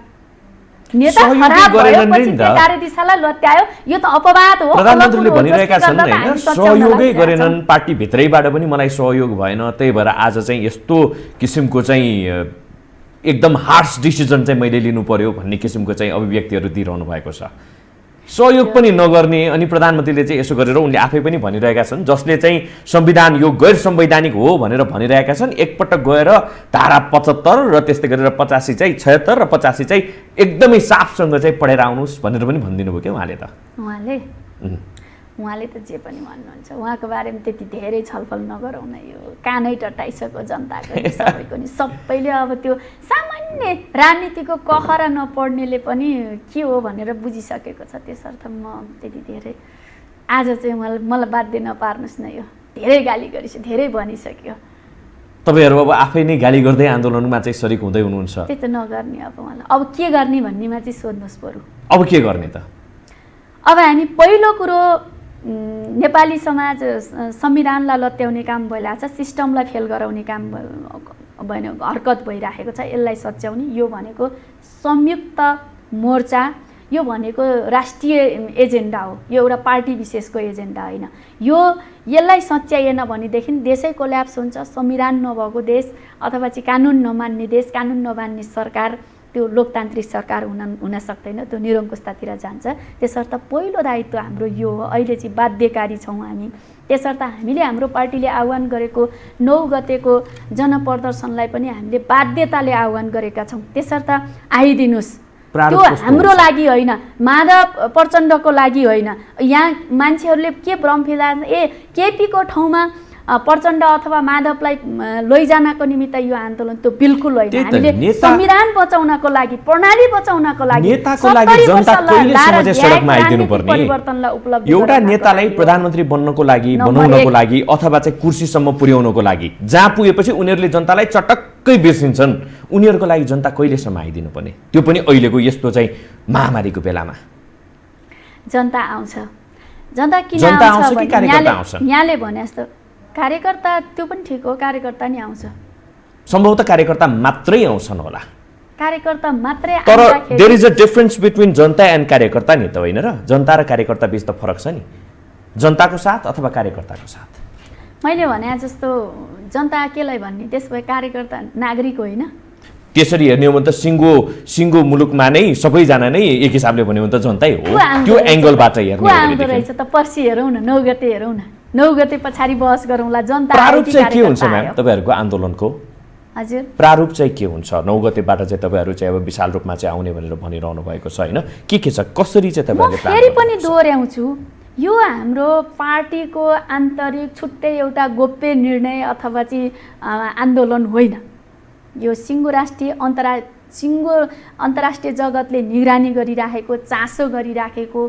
नेता खराब भएपछि त्यो कार्यदिशालाई लत्यायो, यो त अपवाद हो। प्रधानमन्त्रीले भनिरहेका छन् हैन, सहयोगै गरेनन्, पार्टी भित्रैबाट पनि मलाई सहयोग भएन, त्यही भएर आज चाहिँ यस्तो किसिमको चाहिँ एकदम हार्स डिसिजन चाहिँ मैले लिनु पर्यो भन्ने किसिमको चाहिँ अभिव्यक्तिहरू दिइरहनु भएको छ। सहयोग पनि नगर्ने अनि प्रधानमन्त्रीले चाहिँ यसो गरेर उनले आफै पनि भनिरहेका छन्, जसले चाहिँ संविधान यो गैर संवैधानिक हो भनेर भनिरहेका छन्, एकपटक गएर धारा 75 र त्यस्तै गरेर 85 चाहिँ 76 र 85 चाहिँ एकदमै साफसँग चाहिँ पढेर आउनुहोस् भनेर पनि भनिदिनु भयो क्या उहाँले त। उहाँले त जे पनि भन्नुहुन्छ, उहाँको बारेमा त्यति धेरै छलफल नगरौँ न। यो कानै टटाइसक्यो जनताको सबैको नि। सबैले अब त्यो सामान्य राजनीतिको कहरा नपढ्नेले पनि के हो भनेर बुझिसकेको छ। त्यसर्थ म त्यति धेरै आज चाहिँ मलाई बाध्य नपार्नुहोस् न। यो धेरै गाली गरिसक्यो, धेरै भनिसक्यो। तपाईँहरू अब आफै नै गाली गर्दै आन्दोलनमा चाहिँ सरिक हुँदै हुनुहुन्छ। त्यही त नगर्ने अब मलाई। अब के गर्ने भन्नेमा चाहिँ सोध्नुहोस् बरु। अब के गर्ने त? अब हामी पहिलो कुरो नेपाली समाज संविधानलाई लत्याउने काम भइरहेछ, सिस्टमलाई फेल गराउने काम हरकत भइरहेको छ। यसलाई सच्याउने यो भनेको संयुक्त मोर्चा, यो भनेको राष्ट्रिय एजेन्डा हो, यो एउटा पार्टी विशेषको एजेन्डा होइन। यसलाई सच्याइएन भनेदेखि देशै कोल्याप्स हुन्छ। संविधान नभएको देश अथवा चाहिँ कानुन नमान्ने देश, कानुन नमान्ने सरकार, त्यो लोकतान्त्रिक सरकार हुन सक्दैन, त्यो निरङ्कुशतातिर जान्छ। त्यसर्थ पहिलो दायित्व हाम्रो यो हो। अहिले चाहिँ बाध्यकारी छौँ हामी। त्यसर्थ हामीले हाम्रो पार्टीले आह्वान गरेको 9 गतेको जनप्रदर्शनलाई पनि हामीले बाध्यताले आह्वान गरेका छौँ। त्यसर्थ आइदिनुहोस्। त्यो हाम्रो लागि होइन, माधव प्रचण्डको लागि होइन। यहाँ मान्छेहरूले के भ्रम फिर्ता, केपीको ठाउँमा प्रचण्ड अथवा माधवलाई लैजानको निमित्त यो आन्दोलन त्यो बिल्कुल होइन। हामीले संविधान बचाउनको लागि, प्रणाली बचाउनको लागि, नेताको लागि जनता कहिलेसम्म चाहिँ सडकमा आइदिनु पर्ने? परिवर्तनलाई उपलब्ध एउटा नेतालाई प्रधानमन्त्री बन्नको लागि, बनाउनको लागि अथवा चाहिँ कुर्सीसम्म पुर्याउनको लागि जहाँ पुगेपछि उनीहरूले जनतालाई चटक्कै बिर्सिन्छन्। उनीहरूको लागि जनता कहिलेसम्म आइदिनु पर्ने? त्यो पनि अहिलेको यस्तो चाहिँ महामारीको बेलामा। जनता आउँछ। जनता किन आउँछ कि कार्यकर्ता आउँछ? यहाँले भने जस्तो कार्यकर्ता त्यो पनि ठिक हो, कार्यकर्ता नि आउँछ। सम्भवतः कार्यकर्ता मात्रै आउँछन् होला। कार्यकर्ता मात्रै तर there is a difference between जनता एन्ड कार्यकर्ता नि त होइन र? जनता र कार्यकर्ता बीच त फरक छ नि। जनताको साथ अथवा कार्यकर्ताको साथ। मैले भने जस्तो जनता केलाई भन्ने, त्यसो भए कार्यकर्ता नागरिक होइन। त्यसरी हेर्ने हो भने त सिङ्गो मुलुकमा नै सबैजना नै एक हिसाबले भन्यो भने त जनतै हो। त्यो एङ्गलबाट हेर्ने हो भने रहेछ त पर्सि हेरौँ न, 9 गते हेरौँ न। 9 गते पछाडि बहस गरौँला। जनता प्रारूप चाहिँ के हुन्छ म्याम तपाईँहरूको आन्दोलनको? हजुर, प्रारूप चाहिँ के हुन्छ? 9 गतेबाट चाहिँ तपाईँहरू चाहिँ अब विशाल रूपमा चाहिँ आउने भनेर भनिरहनु भएको छ होइन? के छ, कसरी चाहिँ तपाईँहरूले प्लान फेरि पनि दोहोऱ्याउँछु, यो हाम्रो पार्टीको आन्तरिक छुट्टै एउटा गोप्य निर्णय अथवा चाहिँ आन्दोलन होइन। यो सिङ्गो अन्तर्राष्ट्रिय जगतले निगरानी गरिराखेको, चासो गरिराखेको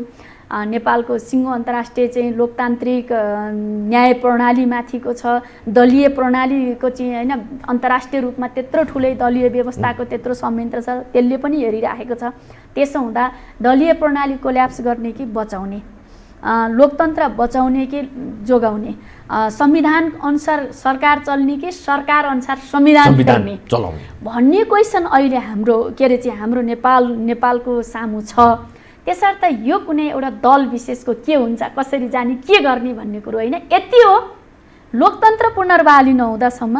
नेपालको सिङ्गो अन्तर्राष्ट्रिय चाहिँ लोकतान्त्रिक न्याय प्रणालीमाथिको छ। दलीय प्रणालीको चाहिँ होइन, अन्तर्राष्ट्रिय रूपमा त्यत्रो ठुलै दलीय व्यवस्थाको त्यत्रो संयन्त्र छ, त्यसले पनि हेरिराखेको छ। त्यसो हुँदा दलीय प्रणाली कोल्याप्स गर्ने कि बचाउने, लोकतन्त्र बचाउने कि जोगाउने, संविधान अनुसार सरकार चल्ने कि सरकार अनुसार संविधान फेर्ने भन्ने क्वेसन अहिले हाम्रो हाम्रो नेपालको सामु छ। त्यसर्थ यो कुनै एउटा दल विशेषको के हुन्छ, कसरी जाने, के गर्ने भन्ने कुरो होइन। यति हो, लोकतन्त्र पुनर्बहाली नहुँदासम्म,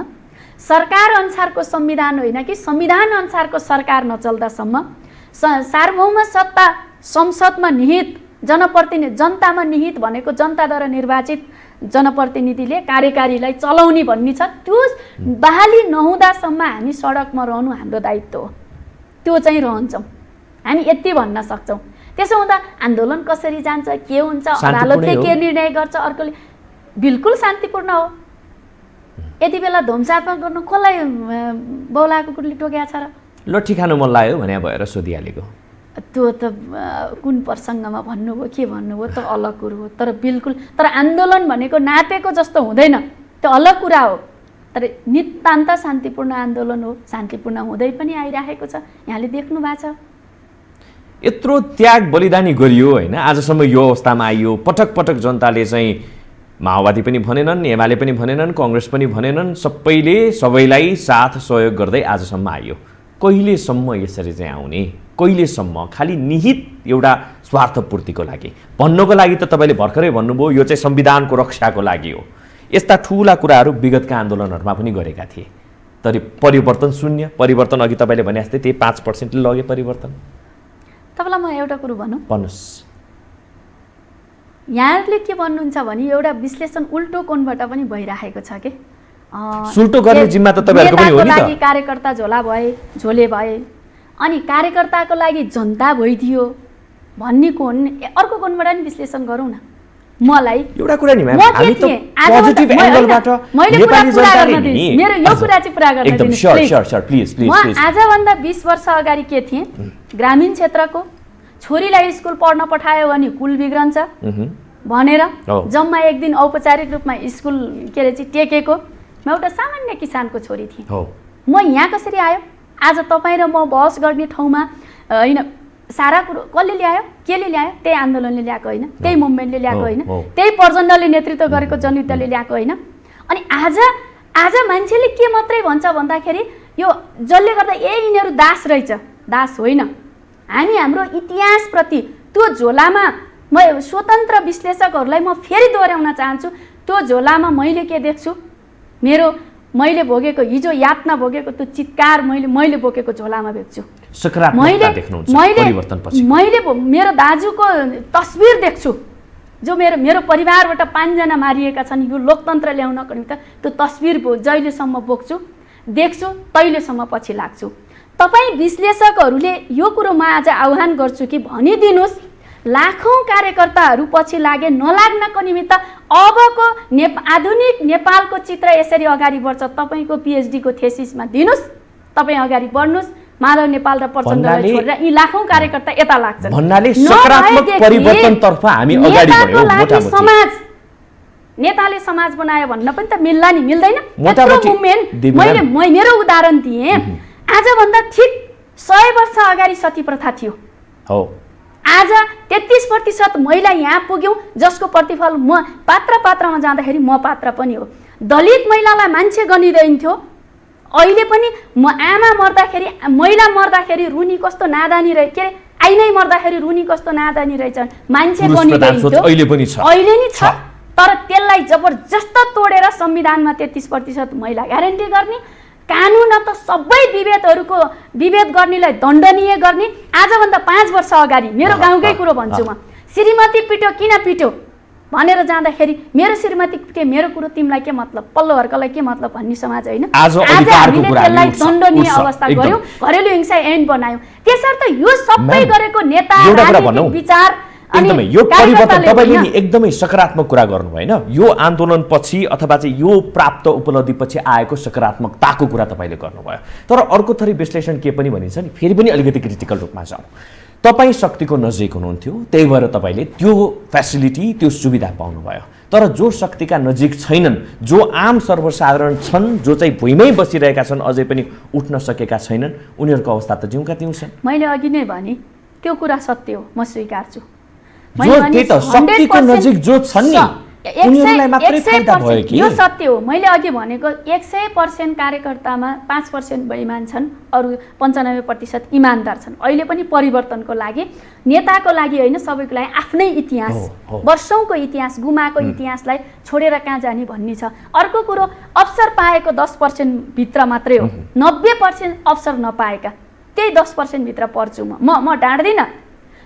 सरकार अनुसारको संविधान होइन कि संविधान अनुसारको सरकार नचल्दासम्म, सार्वभौम सत्ता संसदमा निहित, जनतामा निहित भनेको जनताद्वारा निर्वाचित जनप्रतिनिधिले कार्यकारीलाई चलाउने भन्ने छ, त्यो बहाली नहुँदासम्म हामी सडकमा रहनु हाम्रो दायित्व हो। त्यो चाहिँ रहन्छौँ, हामी यति भन्न सक्छौँ। त्यसो हुँदा आन्दोलन कसरी जान्छ, के हुन्छ, अदालतले के निर्णय गर्छ, अर्कोले बिल्कुल शान्तिपूर्ण हो। यति बेला धुमचापा गर्नु कसलाई बौलाको कुटले टोकेको छ र? लट्ठी खानु मन लाग्यो भने भएर सोधिहालेको। त्यो त कुन प्रसङ्गमा भन्नुभयो, के भन्नुभयो त अलग कुरो हो। तर बिल्कुल, तर आन्दोलन भनेको नापेको जस्तो हुँदैन, त्यो अलग कुरा हो। तर नितान्त शान्तिपूर्ण आन्दोलन हो, शान्तिपूर्ण हुँदै पनि आइरहेको छ, यहाँले देख्नु भएको छ। यत्रो त्याग बलिदानी गरियो होइन, आजसम्म यो अवस्थामा आइयो। पटक पटक जनताले चाहिँ माओवादी पनि भनेनन्, एमाले पनि भनेनन्, काङ्ग्रेस पनि भनेनन्, सबैलाई साथ सहयोग गर्दै आजसम्म आइयो। कहिलेसम्म यसरी चाहिँ आउने? कहिलेसम्म? खालि निहित एउटा स्वार्थपूर्तिको लागि भन्नको लागि त तपाईँले भर्खरै भन्नुभयो यो चाहिँ संविधानको रक्षाको लागि हो। यस्ता ठुला कुराहरू विगतका आन्दोलनहरूमा पनि गरेका थिए, तर परिवर्तन शून्य। परिवर्तन अघि तपाईँले भने जस्तै त्यही 5%ले लगे परिवर्तन। तपाईँलाई म एउटा कुरो भनौँ, भन्नुहोस्। यहाँले के भन्नुहुन्छ भने एउटा विश्लेषण उल्टो कोणबाट पनि भइरहेको छ के, सुल्टो गर्ने जिम्मा त तपाईँहरूको पनि हो नि त। लागि कार्यकर्ता झोले भए अनि कार्यकर्ताको लागि जनता भइदियो भन्ने कोण, अर्को कोणबाट नि विश्लेषण गरौँ न। मलाई एउटा कुरा नि हामी त पोजिटिभ एंगलबाट नेपाली जनताले नि मेरो यो कुरा चाहिँ पुरा गर्न एकदम श्योर प्लिज म आजभन्दा 20 वर्ष अगाडि के थिएँ, ग्रामीण क्षेत्रको छोरीलाई स्कुल पढ्न पठायो भने कुल बिग्रन्छ भनेर जम्मा एक दिन औपचारिक रूपमा स्कुल टेकेको म एउटा सामान्य किसानको छोरी थिएँ। म यहाँ कसरी आयो? आज तपाईँ र म बहस गर्ने ठाउँमा होइन, सारा कुरो कसले ल्यायो, केले ल्यायो? त्यही आन्दोलनले ल्याएको होइन, त्यही मुभमेन्टले ल्याएको होइन, त्यही प्रचण्डले नेतृत्व गरेको जनयुद्धले ल्याएको होइन। अनि आज मान्छेले के मात्रै भन्छ भन्दाखेरि यो जसले गर्दा यिनीहरू दास रहेछ, दास होइन। हामी हाम्रो इतिहासप्रति त्यो झोलामा म स्वतन्त्र विश्लेषकहरूलाई म फेरि दोहोऱ्याउन चाहन्छु, त्यो झोलामा मैले के देख्छु, मैले भोगेको, हिजो यातना भोगेको त्यो चित्कार मैले बोकेको झोलामा देख्छु। मैले मेरो दाजुको तस्बिर देख्छु, जो मेरो परिवारबाट 5 जना मारिएका छन्। यो लोकतन्त्र ल्याउनको निम्ति त्यो तस्बिर जहिलेसम्म बोक्छु, देख्छु, तहिलेसम्म पछि लाग्छु। तपाईँ विश्लेषकहरूले यो कुरो म आज आह्वान गर्छु कि भनिदिनुहोस्, लाखौं कार्यकर्ताहरू पछि लागे नलाग्नको निमित्त अबको आधुनिक नेपालको चित्र यसरी अगाडि बढ्छ। तपाईँको PhD को थेसिसमा दिनुहोस्, तपाईँ अगाडि बढ्नुहोस्। माधव नेपाल र प्रचण्डलाई छोडेर यी लाखौं कार्यकर्ता यता लाग्छन् भन्नाले सकारात्मक परिवर्तनतर्फ हामी अगाडि बढ्यौं। नेताले समाज बनायो भन्न पनि त मिल्ला नि, मिल्दैन? मेरो उदाहरण दिएँ। आजभन्दा ठिक 100 वर्ष अगाडि सती प्रथा थियो। आज 33% महिला यहाँ पुग्यौं, जसको प्रतिफल म पात्रमा जाँदाखेरि म पात्र पनि हो। दलित महिलालाई मान्छे गनिँदैन्थ्यो, अहिले पनि म आमा मर्दाखेरि, महिला मर्दाखेरि रुनी कस्तो नादानी रहे, के आइनै मर्दाखेरि रुनी कस्तो नादानी रहेछ, मान्छे गनिँदैन्थ्यो, अहिले नि छ। तर त्यसलाई जबरजस्त तोडेर संविधानमा 33% महिला ग्यारेन्टी गर्ने, कानुन त सबै विभेद गर्नेलाई दण्डनीय गर्ने। आजभन्दा 5 वर्ष अगाडि मेरो गाउँकै कुरो भन्छु म, श्रीमती पिट्यो किन पिट्यो भनेर जाँदाखेरि मेरो श्रीमती पिटे मेरो कुरो तिमीलाई के मतलब, पल्लो घरकोलाई के मतलब भन्ने समाज होइन। आज हामीले त्यसलाई दण्डनीय अवस्था गर्यौं, घरेलु हिंसा ऐन बनायौं। त्यसर्थ यो सबै गरेको नेता, राजनीतिक विचार एकदमै यो परिवर्तन तपाईले नि एकदमै सकारात्मक कुरा गर्नु भएन। यो आन्दोलन पछि अथवा चाहिँ यो प्राप्त उपलब्धि पछि आएको सकारात्मकताको कुरा तपाईले गर्नुभयो। तर अर्को थरी विश्लेषण के पनि भनिन्छ नि, फेरि पनि अलिकति क्रिटिकल रूपमा जाउँ। तपाईँ शक्तिको नजिक हुनुहुन्थ्यो, त्यही भएर तपाईले त्यो फ्यासिलिटी, त्यो सुविधा पाउनुभयो। तर जो शक्तिका नजिक छैनन्, जो आम सर्वसाधारण छन्, जो चाहिँ भुइँमै बसिरहेका छन्, अझै पनि उठ्न सकेका छैनन्, उनीहरूको अवस्था त जिउँका तिउँ छन्। मैले अघि नै भने त्यो कुरा सत्य हो, म स्वीकार्छु। जो त्यही त शक्तिको नजिक जो छन् नि उनीहरूलाई मात्रै फाइदा भयो कि? यो सत्य हो। मैले अघि भनेको 100% कार्यकर्तामा 5% बेइमान छन्, अरू 95% इमानदार छन्। अहिले पनि परिवर्तनको लागि, नेताको लागि होइन, सबैको लागि आफ्नै इतिहास, वर्षौंको इतिहास, गुमाएको इतिहासलाई छोडेर कहाँ जाने भन्ने छ। अर्को कुरो, अवसर पाएको 10% भित्र मात्रै हो, 90% अवसर नपाएका, त्यही 10% भित्र पर्छु म ढाँड्दिनँ।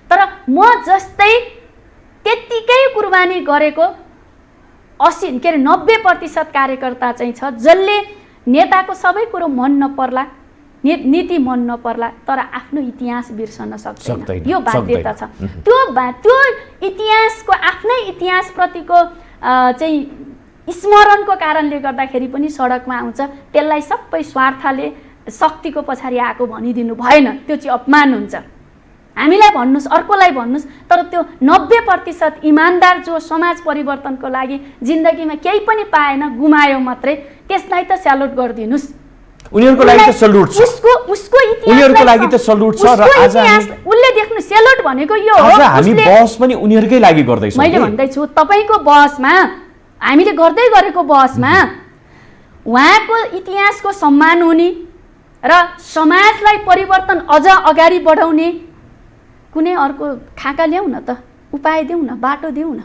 तर म जस्तै त्यत्तिकै कुर्बानी गरेको 90% कार्यकर्ता चाहिँ छ, जसले नेताको सबै कुरो मन नपर्ला, नीति मन नपर्ला, तर आफ्नो इतिहास बिर्सन सक्दैन। यो बाध्यता छ। त्यो इतिहासको, आफ्नै इतिहासप्रतिको चाहिँ स्मरणको कारणले गर्दाखेरि पनि सडकमा आउँछ। त्यसलाई सबै स्वार्थले शक्तिको पछाडि आएको भनिदिनु भएन, त्यो चाहिँ अपमान हुन्छ। हामीलाई भन्नुस्, अर्कोलाई भन्नुस्, तर त्यो 90% इमानदार जो समाज परिवर्तनको लागि जिन्दगीमा केही पनि पाएन, गुमायो मात्रै, त्यसलाई त स्यालुट गरिदिनुस्। उनीहरूको लागि त सल्युट छ, उसको इतिहास, उनीहरूको लागि त सल्युट छ। र आज उसले देख्नु सेल्युट भनेको यो हो। आज हामी बहस पनि उनीहरूकै लागि गर्दैछौँ। मैले भन्दैछु तपाईको बहसमा, हामीले गर्दै गरेको बहसमा उहाँको इतिहासको सम्मान हुने र समाजलाई परिवर्तन अझ अगाडि बढाउने कुनै अर्को खाका ल्याउ न त, उपाय देऊ न, बाटो देऊ न।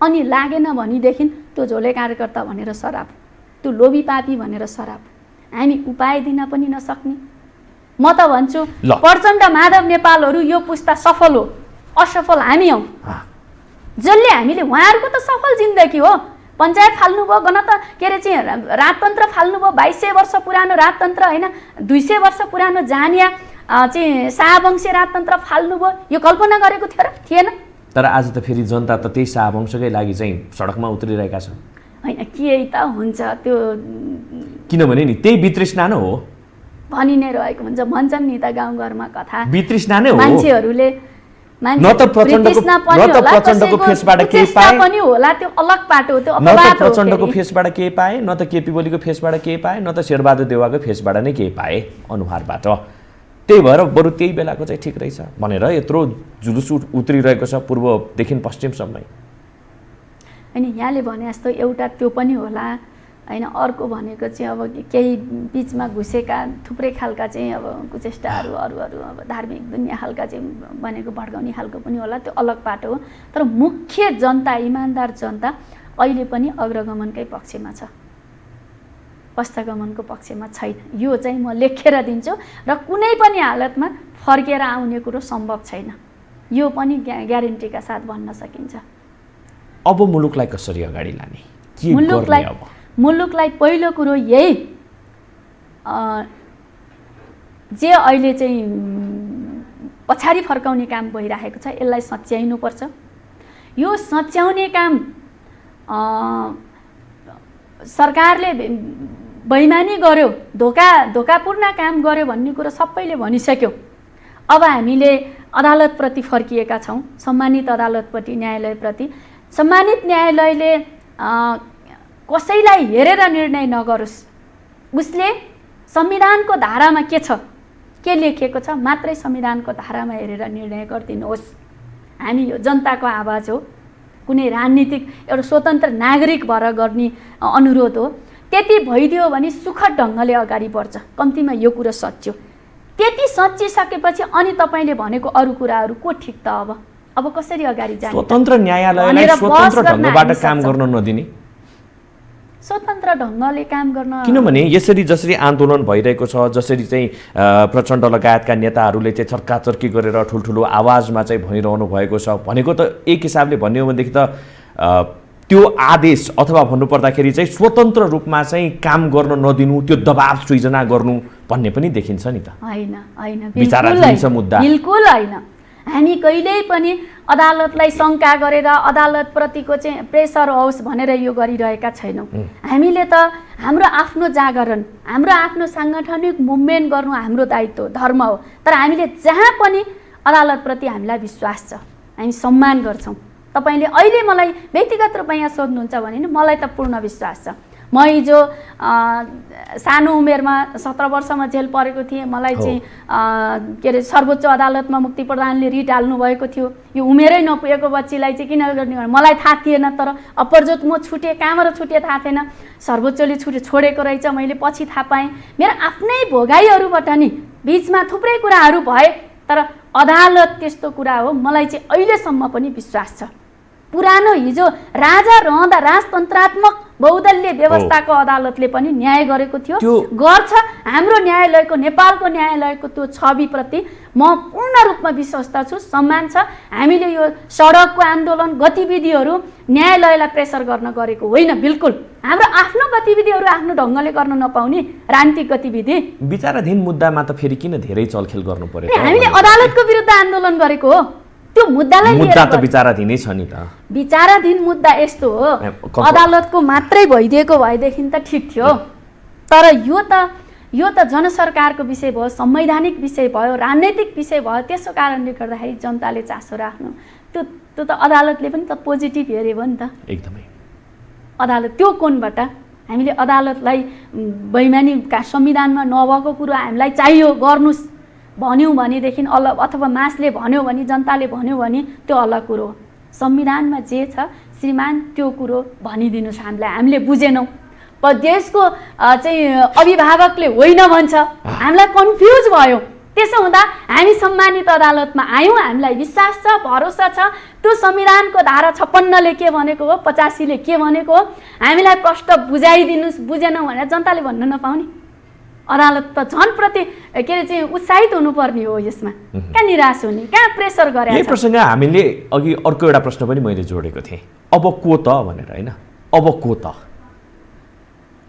अनि लागेन भनेदेखि त्यो झोले कार्यकर्ता भनेर सराप, त्यो लोभी पापी भनेर सराप, हामी उपाय दिन पनि नसक्ने। म त भन्छु प्रचण्ड माधव नेपालहरू यो पुस्ता सफल हो, असफल हामी हौ। जसले हामीले, उहाँहरूको त सफल जिन्दगी हो। पञ्चायत फाल्नुभयो, गण त के अरे चाहिँ राजतन्त्र फाल्नुभयो, 2200 वर्ष पुरानो राजतन्त्र होइन, 200 वर्ष पुरानो जानिया चाहिँ शाहवंशी राजतन्त्र फाल्नुभयो। यो कल्पना गरेको थियो र थिएन? तर आज त फेरि जनता त त्यही शाहवंशकै लागि चाहिँ सडकमा उत्रिरहेका छन्। होइन, के त हुन्छ त्यो, किनभने नि त्यही वितृष्णा नै हो, भनि नै रहेको हुन्छ। भन्छन् नि त गाउँघरमा कथा, वितृष्णा नै हो। मान्छेहरूले न त प्रचण्डको फेसबाट केही पाए पनि होला, त्यो अलग पाटो हो, त्यो न त प्रचण्डको फेसबाट केही पाए, न त केपी ओलीको फेसबाट केही पाए, न त शेरबहादुर देउवाको फेसबाट नै केही पाए अनुहारबाट। त्यही भएर बरु त्यही बेलाको चाहिँ ठिक रहेछ भनेर यत्रो जुलुस उत्रिरहेको छ पूर्वदेखि पश्चिमसम्मै। होइन, यहाँले भने जस्तो एउटा त्यो पनि होला होइन। अर्को भनेको चाहिँ अब केही बिचमा घुसेका थुप्रै खालका चाहिँ अब कुचेष्टाहरू, अरू अब धार्मिक दुनियाँ खालका चाहिँ भनेको भड्काउने खालको पनि होला, त्यो अलग पाटो हो। तर मुख्य जनता, इमान्दार जनता अहिले पनि अग्रगमनकै पक्षमा छ, पश्चागमनको पक्षमा छैन। यो चाहिँ म लेखेर दिन्छु र कुनै पनि हालतमा फर्केर आउने कुरो सम्भव छैन, यो पनि ग्यारेन्टीका साथ भन्न सकिन्छ। अब मुलुकलाई कसरी अगाडि लाने, के गर्ने अब? मुलुकलाई पहिलो कुरो यही, जे अहिले चाहिँ पछाडि फर्काउने काम भइरहेको छ, यसलाई सच्याउनुपर्छ। यो सच्याउने काम सरकारले बेइमानी गर्यो, धोकापूर्ण काम गर्यो भन्ने कुरो सबैले भनिसक्यो। अब हामीले अदालतप्रति फर्किएका छौँ, सम्मानित अदालतप्रति, न्यायालयप्रति। सम्मानित न्यायालयले कसैलाई हेरेर निर्णय नगरोस्, उसले संविधानको धारामा के छ, के लेखिएको छ, मात्रै संविधानको धारामा हेरेर निर्णय गरिदिनुहोस्। हामी यो जनताको आवाज हो, कुनै राजनीतिक एउटा स्वतन्त्र नागरिक भएर गर्ने अनुरोध हो। त्यति भइदियो भने सुखद ढङ्गले अगाडि बढ्छ। कम्तीमा यो कुरो सच्यो, त्यति सच्चिसकेपछि अनि तपाईँले भनेको अरू कुराहरू को ठिक त? अब कसरी अगाडि जाने? स्वतन्त्र न्यायालयलाई स्वतन्त्र ढङ्गबाट काम गर्न नदिने, स्वतन्त्र ढङ्गले काम गर्न। किनभने यसरी जसरी आन्दोलन भइरहेको छ, जसरी चाहिँ प्रचण्ड लगायतका नेताहरूले चाहिँ चर्काचर्की गरेर ठुल्ठुलो आवाजमा चाहिँ भनिरहनु भएको छ, भनेको त एक हिसाबले भन्ने हो भनेदेखि त त्यो आदेश अथवा भन्नुपर्दाखेरि चाहिँ स्वतन्त्र रूपमा चाहिँ काम गर्न नदिनु, त्यो दबाब सृजना गर्नु भन्ने पनि देखिन्छ नि त। होइन होइन, विचाराधीन छ मुद्दा, बिल्कुल होइन। हामी कहिल्यै पनि अदालतलाई शङ्का गरेर अदालतप्रतिको चाहिँ प्रेसर होस् भनेर यो गरिरहेका छैनौँ। हामीले त हाम्रो आफ्नो जागरण, हाम्रो आफ्नो साङ्गठनिक मुभमेन्ट गर्नु हाम्रो दायित्व हो, धर्म हो। तर हामीले जहाँ पनि अदालतप्रति हामीलाई विश्वास छ, हामी सम्मान गर्छौँ। तपाईँले अहिले मलाई व्यक्तिगत रूपमा यहाँ सोध्नुहुन्छ भने नि मलाई त पूर्ण विश्वास छ। म हिजो सानो उमेरमा 17 वर्षमा जेल परेको थिएँ। मलाई चाहिँ के अरे सर्वोच्च अदालतमा मुक्ति प्रधानले रिट हाल्नुभएको थियो। यो उमेरै नपुगेको बच्चीलाई चाहिँ किन गर्ने मलाई थाहा थिएन, तर अपरजोत म छुटेँ, कहाँबाट छुटेँ थाहा थिएन, सर्वोच्चले छोडेको रहेछ, मैले पछि थाहा पाएँ। मेरो आफ्नै भोगाइहरूबाट नि बिचमा थुप्रै कुराहरू भए, तर अदालत त्यस्तो कुरा हो मलाई चाहिँ अहिलेसम्म पनि विश्वास छ। पुरानो हिजो राजा रहँदा राजतन्त्रात्मक बहुदलीय व्यवस्थाको अदालतले पनि न्याय गरेको थियो, गर्छ। हाम्रो न्यायालयको, नेपालको न्यायालयको त्यो छविप्रति म पूर्ण रूपमा विश्वस्त छु, सम्मान छ। हामीले यो सडकको आन्दोलन गतिविधिहरू न्यायालयलाई प्रेसर गर्न गरेको होइन, बिल्कुल हाम्रो आफ्नो गतिविधिहरू आफ्नो ढङ्गले गर्न नपाउने राजनीतिक गतिविधि। विचाराधीन मुद्दामा त फेरि किन धेरै चलखेल गर्नु पर्यो? हामीले अदालतको विरुद्ध आन्दोलन गरेको हो, त्यो मुद्दालाई मुद्दा त विचाराधीनै छ नि त। विचाराधीन मुद्दा यस्तो हो, अदालतको मात्रै भइदिएको भएदेखि त ठिक थियो, तर यो त जनसरकारको विषय भयो, संवैधानिक विषय भयो, राजनैतिक विषय भयो। त्यसो कारणले गर्दाखेरि जनताले चासो राख्नु, त्यो त अदालतले पनि त पोजिटिभ हेऱ्यो भयो नि त। एकदमै अदालत त्यो कोणबाट हामीले अदालतलाई बैमानी संविधानमा नभएको कुरो हामीलाई चाहियो गर्नुस् भन्यौँ भनेदेखि अलग, अथवा मासले भन्यो भने, जनताले भन्यो भने त्यो अलग कुरो हो। संविधानमा जे छ श्रीमान त्यो कुरो भनिदिनुहोस् हामीलाई, हामीले बुझेनौँ। देशको चाहिँ अभिभावकले होइन भन्छ, हामीलाई कन्फ्युज भयो। त्यसो हुँदा हामी सम्मानित अदालतमा आयौँ, हामीलाई विश्वास छ, भरोसा छ। त्यो संविधानको धारा 56ले के भनेको हो, 85ले के भनेको हो, हामीलाई प्रष्ट बुझाइदिनुहोस्। बुझेनौँ भने जनताले भन्न नपाउने। अदालत त झनप्रति के अरे चाहिँ उत्साहित हुनुपर्ने हो यसमा, कहाँ निराश हुने, कहाँ प्रेसर गरे। यही प्रसङ्ग हामीले अघि अर्को एउटा प्रश्न पनि मैले जोडेको थिएँ, अब को त भनेर, होइन अब को त?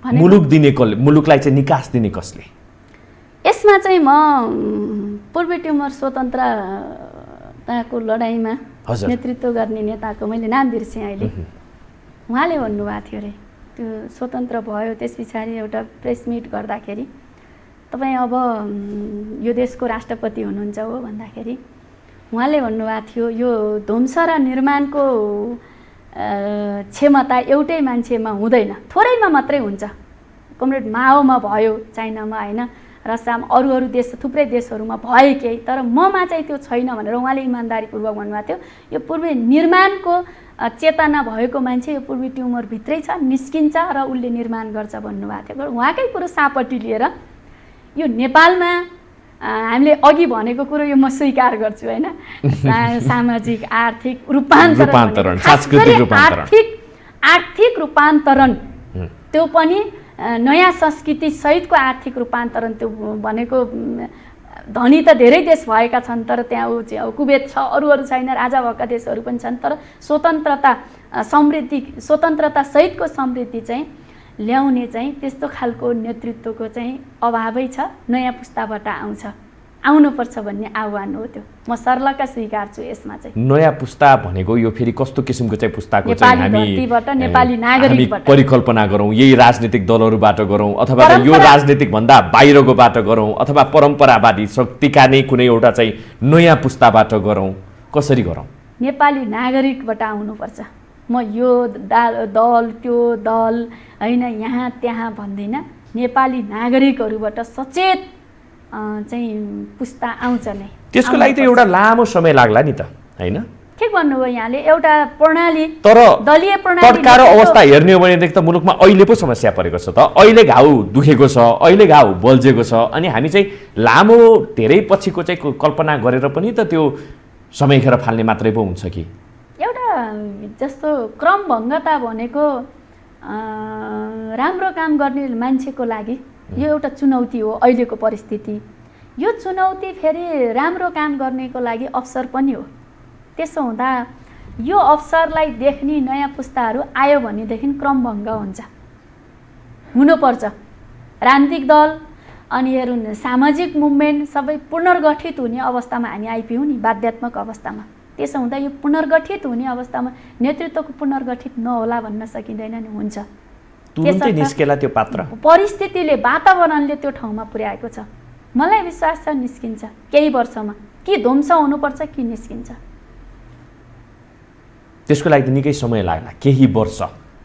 मुलुक दिने कसले, मुलुकलाई चाहिँ निकास दिने कसले? यसमा चाहिँ म पूर्वी टिमोर स्वतन्त्रताको लडाइँमा नेतृत्व गर्ने नेताको मैले नाम बिर्सेँ अहिले, उहाँले भन्नुभएको थियो अरे त्यो स्वतन्त्र भयो त्यस पछाडि एउटा प्रेस मिट गर्दाखेरि तपाईँ अब यो देशको राष्ट्रपति हुनुहुन्छ हो भन्दाखेरि उहाँले भन्नुभएको थियो यो ध्वंस र निर्माणको क्षमता एउटै मान्छेमा हुँदैन, थोरैमा मात्रै हुन्छ। कमरेड माओमा भयो, चाइनामा होइन, रसियामा, अरू देश, थुप्रै देशहरूमा भयो केही, तर ममा चाहिँ त्यो छैन भनेर उहाँले इमान्दारीपूर्वक भन्नुभएको थियो। यो पूर्वी निर्माणको चेतना भएको मान्छे यो पूर्वी टिमोरभित्रै छ, निस्किन्छ र उसले निर्माण गर्छ भन्नुभएको थियो। उहाँकै कुरो सापट्टि लिएर यो नेपालमा हामीले अघि भनेको कुरो यो म स्वीकार गर्छु, होइन, सामाजिक आर्थिक रूपान्तरण, आर्थिक रूपान्तरण, त्यो पनि नयाँ संस्कृति सहितको आर्थिक रूपान्तरण। त्यो भनेको धनी त धेरै देश भएका छन्, तर त्यहाँ कुवेत छ, अरू छैन, राजा भएका देशहरू पनि छन्, तर स्वतन्त्रता सहितको समृद्धि चाहिँ ल्याउने चाहिँ त्यस्तो खालको नेतृत्वको चाहिँ अभावै छ, नयाँ पुस्ताबाट आउनुपर्छ भन्ने आह्वान हो। त्यो म सर्लका स्वीकार्छु। यसमा चाहिँ नयाँ पुस्ता भनेको यो फेरि कस्तो किसिमको चाहिँ पुस्ताको चाहिँ नेपाली नागरिकबाट परिकल्पना गरौँ, यही राजनीतिक दलहरूबाट गरौँ, अथवा यो राजनीतिक भन्दा बाहिरकोबाट गरौँ, अथवा परम्परावादी शक्तिका नै कुनै एउटा चाहिँ नयाँ पुस्ताबाट गरौँ, कसरी गरौँ? नेपाली नागरिकबाट आउनुपर्छ। म यो दल त्यो दल होइन, यहाँ त्यहाँ भन्दिनँ, नेपाली नागरिकहरूबाट सचेत चाहिँ पुस्ता आउँछ नै। त्यसको लागि त एउटा लामो समय लाग्ला नि त, होइन? ठिक भन्नुभयो यहाँले, एउटा प्रणाली, तर दलीय प्रणाली तत्काल अवस्था हेर्ने हो भनेदेखि त मुलुकमा अहिले पो समस्या परेको छ त, अहिले घाउ दुखेको छ, अहिले घाउ बल्झेको छ, अनि हामी चाहिँ लामो धेरै पछिको चाहिँ कल्पना गरेर पनि त त्यो समय खेर फाल्ने मात्रै पो हुन्छ कि? एउटा जस्तो क्रमभङ्गता भनेको राम्रो काम गर्ने मान्छेको लागि यो एउटा चुनौती हो। अहिलेको परिस्थिति यो चुनौती फेरि राम्रो काम गर्नेको लागि अवसर पनि हो। त्यसो हुँदा यो अवसरलाई देख्ने नयाँ पुस्ताहरू आयो भनेदेखि क्रमभङ्ग हुन्छ, हुनुपर्छ। राजनीतिक दल अनि हेरौँ सामाजिक मुभमेन्ट सबै पुनर्गठित हुने अवस्थामा हामी आइपुग्यौँ नि, बाध्यात्मक अवस्थामा। त्यसो हुँदा यो पुनर्गठित हुने अवस्थामा नेतृत्वको पुनर्गठित नहोला भन्न सकिँदैन नि, हुन्छ। तुरुन्तै निस्केला त्यो पात्र, परिस्थितिले वातावरणले त्यो ठाउँमा पुर्याएको छ। मलाई विश्वास छ निस्किन्छ केही वर्षमा, कि ध्वंस हुनुपर्छ कि निस्किन्छ। त्यसको लागि त निकै समय लाग्ला, केही वर्ष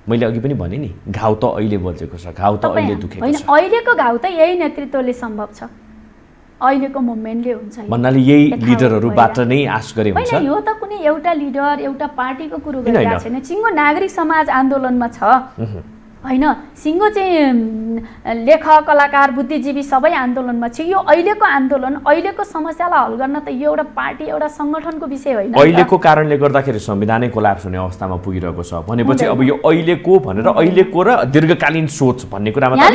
मैले अघि पनि भने नि घाउ त अहिले बजेको छ, घाउ त अहिले दुखेको होइन, छ। अहिलेको घाउ त यही नेतृत्वले सम्भव छ, अहिलेको मुभमेन्टले हुन्छ। भन्नाले यही लिडरहरूबाट नै आश गरे हुन्छ। होइन, यो त कुनै एउटा लिडर एउटा पार्टीको कुरो गरिरहेको छैन। सिङ्गो नागरिक समाज आन्दोलनमा छ होइन, सिङ्गो चाहिँ लेखक कलाकार बुद्धिजीवी सबै आन्दोलनमा छ। यो अहिलेको आन्दोलन, अहिलेको समस्यालाई हल गर्न त यो एउटा पार्टी एउटा सङ्गठनको विषय होइन। अहिलेको कारणले गर्दाखेरि संविधानै कोल्याप्स हुने अवस्थामा पुगिरहेको छ भनेपछि अब यो अहिलेको भनेर अहिलेको र दीर्घकालीन सोच भन्ने कुरामा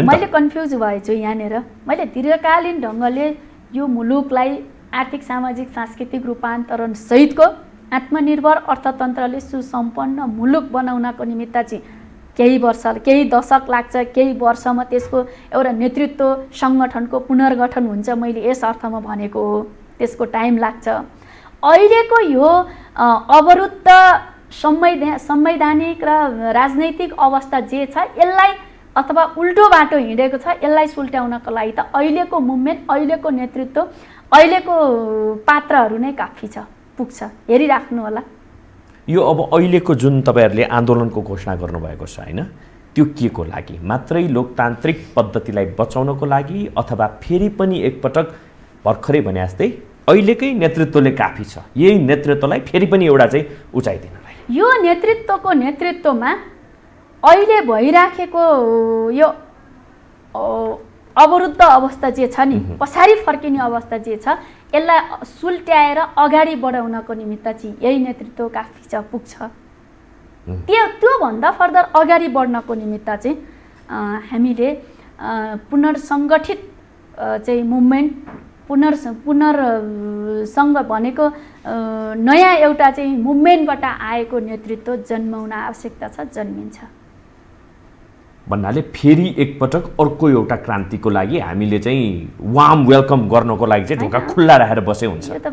मैले कन्फ्युज भएछु यहाँनिर। मैले दीर्घकालीन ढङ्गले यो मुलुकलाई आर्थिक सामाजिक सांस्कृतिक रूपान्तरण सहितको आत्मनिर्भर अर्थतन्त्रले सुसम्पन्न मुलुक बनाउनको निमित्त चाहिँ केही वर्ष केही दशक लाग्छ, केही वर्षमा त्यसको एउटा नेतृत्व सङ्गठनको पुनर्गठन हुन्छ, मैले यस अर्थमा भनेको हो। त्यसको टाइम लाग्छ। अहिलेको यो अवरुद्ध संवैधानिक र राजनैतिक अवस्था जे छ यसलाई अथवा उल्टो बाटो हिँडेको छ यसलाई सुल्ट्याउनको लागि त अहिलेको मुभमेन्ट, अहिलेको नेतृत्व, अहिलेको पात्रहरू नै काफी छ, पुग्छ। हेरिराख्नु होला। यो अब अहिलेको जुन तपाईँहरूले आन्दोलनको घोषणा गर्नुभएको छ होइन, त्यो के को लागि? मात्रै लोकतान्त्रिक पद्धतिलाई बचाउनको लागि अथवा फेरि पनि एकपटक भर्खरै भने जस्तै अहिलेकै नेतृत्वले काफी छ, यही नेतृत्वलाई फेरि पनि एउटा चाहिँ उचाइ दिनलाई? यो नेतृत्वको नेतृत्वमा अहिले भइराखेको यो अवरुद्ध अवस्था जे छ नि, पछाडि फर्किने अवस्था जे छ यसलाई सुल्ट्याएर अगाडि बढाउनको निमित्त चाहिँ यही नेतृत्व काफी छ, पुग्छ। त्योभन्दा फर्दर अगाडि बढ्नको निमित्त चाहिँ हामीले पुनर्सङ्गठित चाहिँ मुभमेन्ट, पुनर्सङ्ग भनेको नयाँ एउटा चाहिँ मुभमेन्टबाट आएको नेतृत्व जन्माउन आवश्यकता छ, जन्मिन्छ। भन्नाले फेरि एकपटक अर्को एउटा क्रान्तिको लागि हामीले चाहिँ वार्म वेलकम गर्नको लागि चाहिँ ढोका खुल्ला राखेर बसे हुन्छ। यो त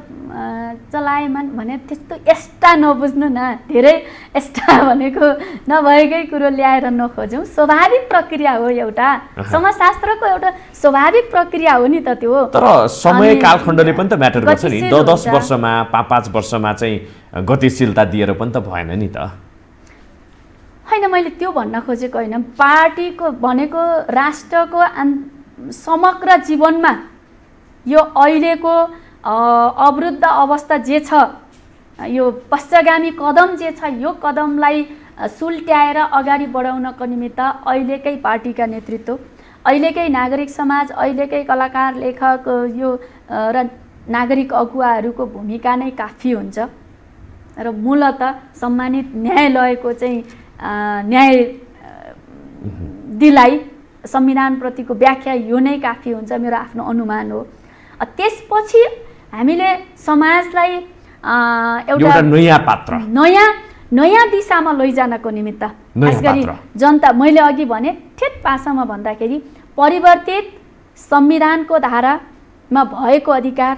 चलायमान भने त्यस्तो यस्ता नबुझ्नु न, धेरै यस्ता भनेको नभएकै कुरो ल्याएर नखोजौँ। स्वाभाविक प्रक्रिया हो, एउटा समाजशास्त्रको एउटा स्वाभाविक प्रक्रिया हो नि त त्यो। तर समय कालखण्डले पनि त म्याटर गर्छ नि। 10 वर्षमा 5 वर्षमा चाहिँ गतिशीलता दिएर पनि त भएन नि त। होइन, मैले त्यो भन्न खोजेको होइन। पार्टीको भनेको राष्ट्रको समग्र जीवनमा यो अहिलेको अवरुद्ध अवस्था जे छ, यो पश्चगामी कदम जे छ, यो कदमलाई सुल्ट्याएर अगाडि बढाउनको निमित्त अहिलेकै पार्टीका नेतृत्व, अहिलेकै नागरिक समाज, अहिलेकै कलाकार लेखक यो र नागरिक अगुवाहरूको भूमिका नै काफी हुन्छ। र मूलत सम्मानित न्यायालयको चाहिँ न्याय दिलाई संविधानप्रतिको व्याख्या यो नै काफी हुन्छ, मेरो आफ्नो अनुमान हो। त्यसपछि हामीले समाजलाई एउटा नयाँ दिशामा लैजानको निमित्त खास गरी जनता, मैले अघि भने ठेट भाषामा भन्दाखेरि परिवर्तित संविधानको धारामा भएको अधिकार,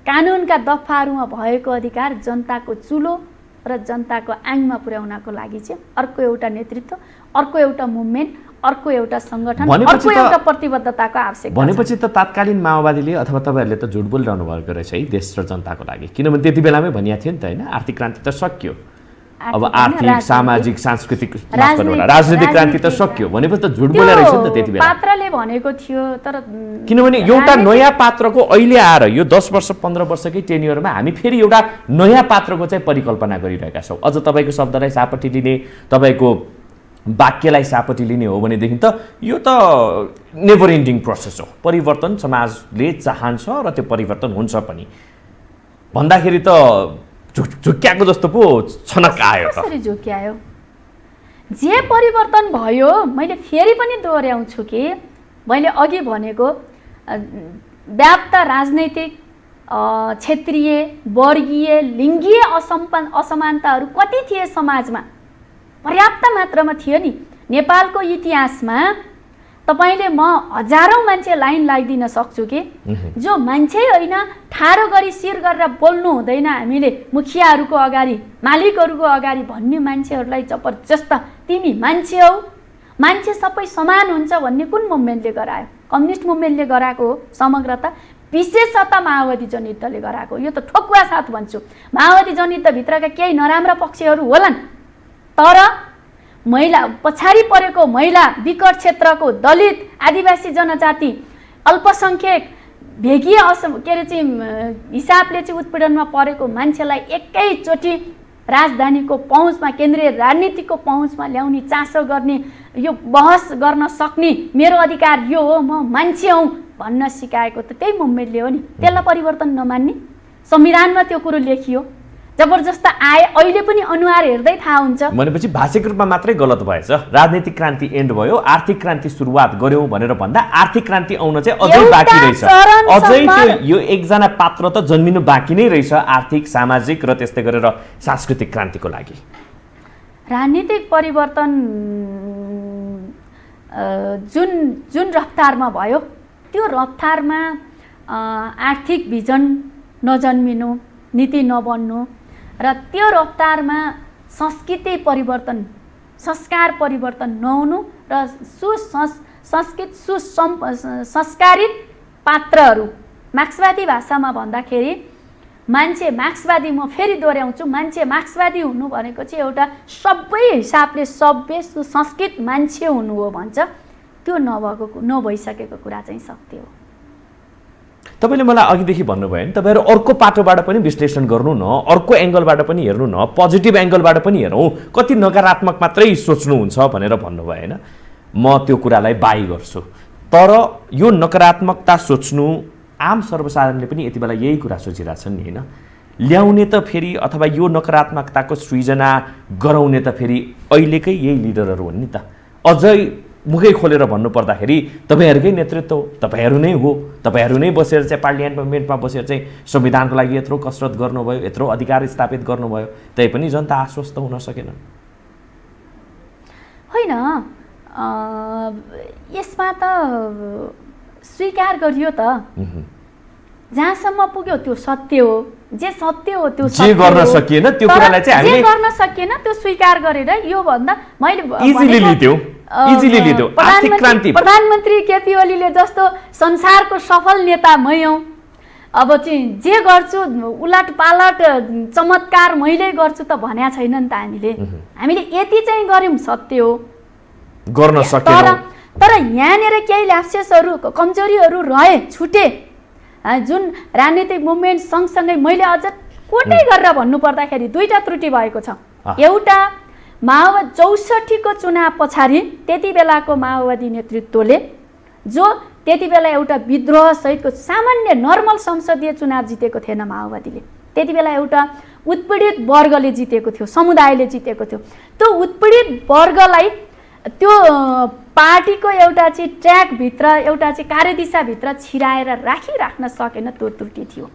कानुनका दफाहरूमा भएको अधिकार जनताको चुलो र जनताको आङमा पुर्याउनको लागि चाहिँ अर्को एउटा नेतृत्व, अर्को एउटा मुभमेन्ट, अर्को एउटा सङ्गठन, अर्को एउटा प्रतिबद्धताको आवश्यकता। भनेपछि त तात्कालीन माओवादीले अथवा तपाईँहरूले त झुट बोलिरहनु भएको रहेछ है देश र जनताको लागि। किनभने त्यति बेलामै भनिएको थियो नि त होइन, आर्थिक क्रान्ति त सकियो, अब आर्थिक सामाजिक सांस्कृतिक राजनीतिक क्रान्ति त सकियो भनेपछि त झुट बोलेर रहेछ नि त त्यति बेला। पात्रले भनेको थियो, तर किनभने एउटा नयाँ पात्रको अहिले आएर यो 10 वर्ष 15 वर्षकै टेन्युरमा हामी फेरि एउटा नयाँ पात्रको चाहिँ परिकल्पना गरिरहेका छौँ। अझ तपाईँको शब्दलाई सापट्टि लिने, तपाईँको वाक्यलाई सापट्टि लिने हो भनेदेखि त यो त नेभर एन्डिङ प्रोसेस हो। परिवर्तन समाजले चाहन्छ र त्यो परिवर्तन हुन्छ पनि भन्दाखेरि त झुक्क्याएको जस्तो पो छनक आयो त। कसरी झुक्क्यायो? जे परिवर्तन भयो, मैले फेरि पनि दोहोऱ्याउँछु कि मैले अघि भनेको व्याप्त राजनैतिक, क्षेत्रीय, वर्गीय, लिङ्गीय असमानताहरू कति थिए समाजमा? पर्याप्त मात्रामा थियो नि। नेपालको इतिहासमा तपाईँले म हजारौँ मान्छे लाइन लगाइदिन सक्छु कि जो मान्छे होइन, ठाडो गरी शिर गरेर बोल्नु हुँदैन हामीले मुखियाहरूको अगाडि, मालिकहरूको अगाडि भन्ने मान्छेहरूलाई जबरजस्त तिमी मान्छे हौ, मान्छे सबै समान हुन्छ भन्ने कुन मुभमेन्टले गरायो? कम्युनिस्ट मुभमेन्टले गराएको हो समग्रता, विशेषतः माओवादी जनयुद्धले गराएको। यो त ठोकुवा साथ भन्छु। माओवादी जनयुद्धभित्रका केही नराम्रा पक्षहरू होलान्, तर महिला पछाडि परेको महिला, विकट क्षेत्रको दलित, आदिवासी जनजाति, अल्पसङ्ख्यक, भेगीय के अरे चाहिँ हिसाबले चाहिँ उत्पीडनमा परेको मान्छेलाई एकैचोटि राजधानीको पहुँचमा, केन्द्रीय राजनीतिको पहुँचमा ल्याउने, चासो गर्ने, यो बहस गर्न सक्ने मेरो अधिकार यो हो, म मान्छे हौँ भन्न सिकाएको त त्यही मुभमेन्टले हो नि। त्यसलाई परिवर्तन नमान्ने, संविधानमा त्यो कुरो लेखियो, जबरजस्त आए, अहिले पनि अनुहार हेर्दै थाहा हुन्छ। भनेपछि भाषिक रूपमा मात्रै गलत भएछ, राजनीतिक क्रान्ति एन्ड भयो, आर्थिक क्रान्ति सुरुवात गर्यौँ भनेर भन्दा आर्थिक क्रान्ति आउन चाहिँ अझै बाँकी रहेछ, अझै त्यो यो एकजना पात्र त जन्मिनु बाँकी नै रहेछ आर्थिक, सामाजिक र त्यस्तै गरेर सांस्कृतिक क्रान्तिको लागि। राजनीतिक परिवर्तन जुन रफ्तारमा भयो त्यो रफ्तारमा आर्थिक भिजन नजन्मिनु, नीति नबन्नु र त्यो रफ्तारमा संस्कृति परिवर्तन, संस्कार परिवर्तन नहुनु र संस्कारित पात्रहरू, मार्क्सवादी भाषामा भन्दाखेरि मान्छे मार्क्सवादी, म फेरि दोहोऱ्याउँछु, मान्छे मार्क्सवादी हुनु भनेको चाहिँ एउटा सबै हिसाबले सभ्य सुसंस्कृत मान्छे हुनु हो भन्छ। त्यो नभइसकेको कुरा चाहिँ सत्य हो। तपाईँले मलाई अघिदेखि भन्नुभयो नि, तपाईँहरू अर्को पाटोबाट पनि विश्लेषण गर्नु न, अर्को एङ्गलबाट पनि हेर्नु न, पोजिटिभ एङ्गलबाट पनि हेरौँ, कति नकारात्मक मात्रै सोच्नुहुन्छ भनेर भन्नुभयो होइन। म त्यो कुरालाई बाई गर्छु, तर यो नकारात्मकता सोच्नु आम सर्वसाधारणले पनि यति बेला यही कुरा सोचिरहेछन् नि होइन। ल्याउने त फेरि अथवा यो नकारात्मकताको सृजना गराउने त फेरि अहिलेकै यही लिडरहरू हुन् नि त। अझै मुखै खोलेर भन्नुपर्दाखेरि तपाईँहरूकै नेतृत्व, तपाईँहरू नै हो, तपाईँहरू नै बसेर चाहिँ पार्लियामेन्टमा बसेर चाहिँ संविधानको लागि यत्रो कसरत गर्नुभयो, यत्रो अधिकार स्थापित गर्नुभयो, तै पनि जनता आश्वस्त हुन सकेन होइन। यसमा त स्वीकार गरियो त, जहाँसम्म पुग्यो त्यो सत्य हो, जे सत्य हो त्यो जे गर्न सकिएन त्यो कुरालाई चाहिँ हामीले गर्न सकिएन त्यो स्वीकार गरेर यो भन्दा मैले इजिली लिथ्यौ, इजिली लिथ्यौ। आर्थिक क्रान्ति प्रधानमन्त्री केपी ओलीले जस्तो संसारको सफल नेता मै हौँ, अब चाहिँ जे गर्छु उलट पालट चमत्कार मैले गर्छु त भन्या छैन नि त। हामीले यति चाहिँ गर्यौँ, सत्य हो, गर्न सकेनौँ। तर यहाँनिर केही ल्याप्सेसहरू, कमजोरीहरू रहे, छुटे, जुन राजनीतिक मुभमेन्ट सँगसँगै मैले अझ कोटै गरेर भन्नुपर्दाखेरि दुईवटा त्रुटि भएको छ। एउटा, माओवादी 64को चुनाव पछाडि त्यति बेलाको माओवादी नेतृत्वले, जो त्यति बेला एउटा विद्रोह सहितको सामान्य नर्मल संसदीय चुनाव जितेको थिएन माओवादीले, त्यति बेला एउटा उत्पीडित वर्गले जितेको थियो, समुदायले जितेको थियो। त्यो उत्पीडित वर्गलाई त्यो पार्टीको एउटा चाहिँ ट्र्याकभित्र, एउटा चाहिँ कार्यदिशाभित्र छिराएर राखिराख्न सकेन, त्यो त्रुटि थियो।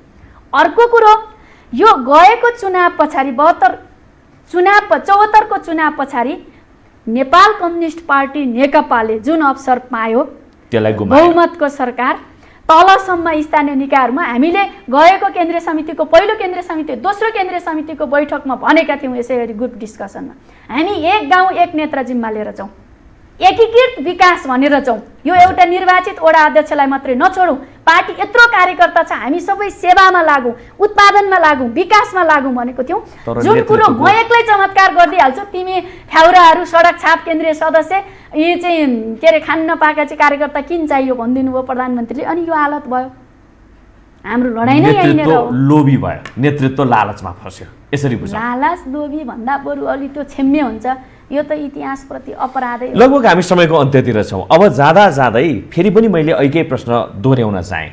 अर्को कुरो, यो गएको चुनाव पछाडि 74को चुनाव पछाडि नेपाल कम्युनिस्ट पार्टी नेकपाले जुन अवसर पायो, त्यसलाई बहुमतको सरकार, तलसम्म स्थानीय निकायहरूमा हामीले गएको केन्द्रीय समितिको पहिलो केन्द्रीय समिति, दोस्रो केन्द्रीय समितिको बैठकमा भनेका थियौँ, यसै गरी ग्रुप डिस्कसनमा हामी एक गाउँ एक नेता जिम्मा लिएर जाउँ, एकीकृत विकास भनेर जाउँ, यो एउटा निर्वाचित वडा अध्यक्षलाई मात्रै नछोडौँ, पार्टी यत्रो कार्यकर्ता छ, हामी सबै सेवामा लागौँ, उत्पादनमा लागौँ, विकासमा लागौँ भनेको थियौँ। जुन कुरो म एक्लै चमत्कार गरिदिइहाल्छु, तिमी फ्याउराहरू, सडक छाप केन्द्रीय सदस्य, यी चाहिँ के अरे खान नपाएका चाहिँ कार्यकर्ता किन चाहियो भनिदिनु भयो प्रधानमन्त्रीले, अनि यो हालत भयो। हाम्रो लडाइँ नै यहीँनिर हो, लोभी भयो, नेतृत्व लालचमा फस्यो। यसरी बुझ्नु, लालच लोभी भन्दा बरु अलि त्यो क्षम्य हुन्छ, यो त इतिहासप्रति अपराधै। लगभग हामी समयको अन्त्यतिर छौँ। अब जाँदा जाँदै फेरि पनि मैले अहिकै प्रश्न दोहोऱ्याउन चाहेँ,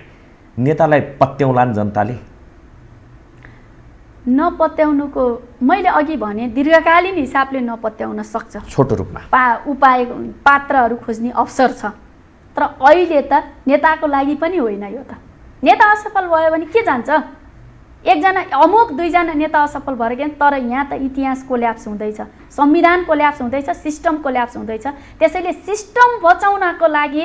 नेतालाई पत्याउलान् जनताले? नपत्याउनुको मैले अघि भने दीर्घकालीन हिसाबले नपत्याउन सक्छ, छोटो रूपमा उपाय पात्रहरू खोज्ने अवसर छ। तर अहिले त नेताको लागि पनि होइन, यो त नेता असफल भयो भने के जान्छ, एकजना अमुक दुईजना नेता असफल भएर गए, तर यहाँ त इतिहास कोल्याप्स हुँदैछ, संविधान कोल्याप्स हुँदैछ, सिस्टम कोल्याप्स हुँदैछ। त्यसैले सिस्टम बचाउनको लागि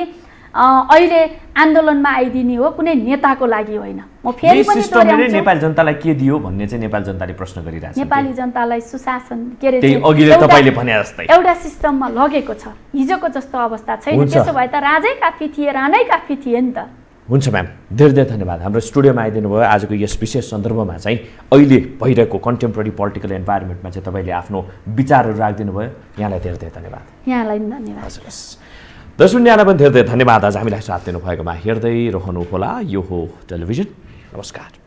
अहिले आन्दोलनमा आइदिने हो, कुनै नेताको लागि होइन। म फेरि पनि सिस्टमले नेपाली जनतालाई के दियो भन्ने चाहिँ नेपाली जनताले प्रश्न गरिरहेछ। नेपाली जनतालाई सुशासन के अरे त्यही अघिले तपाईले भने जस्तै एउटा सिस्टममा लगेको छ, हिजोको जस्तो अवस्था छैन। त्यसो भए त राजै काफी थिए, रानै काफी थिए नि त। हुन्छ म्याम, धेरै धेरै धन्यवाद हाम्रो स्टुडियोमा आइदिनु भयो। आजको यस विशेष सन्दर्भमा चाहिँ अहिले भइरहेको कन्टेम्पोरेरी पोलिटिकल इन्भाइरोमेन्टमा चाहिँ तपाईँले आफ्नो विचारहरू राखिदिनु भयो। यहाँलाई धेरै धेरै धन्यवाद। यहाँलाई पनि धन्यवाद। हजुर, दर्शक यहाँलाई पनि धेरै धेरै धन्यवाद आज हामीलाई साथ दिनुभएकोमा। हेर्दै रहनुहोला, यो हो टेलिभिजन। नमस्कार।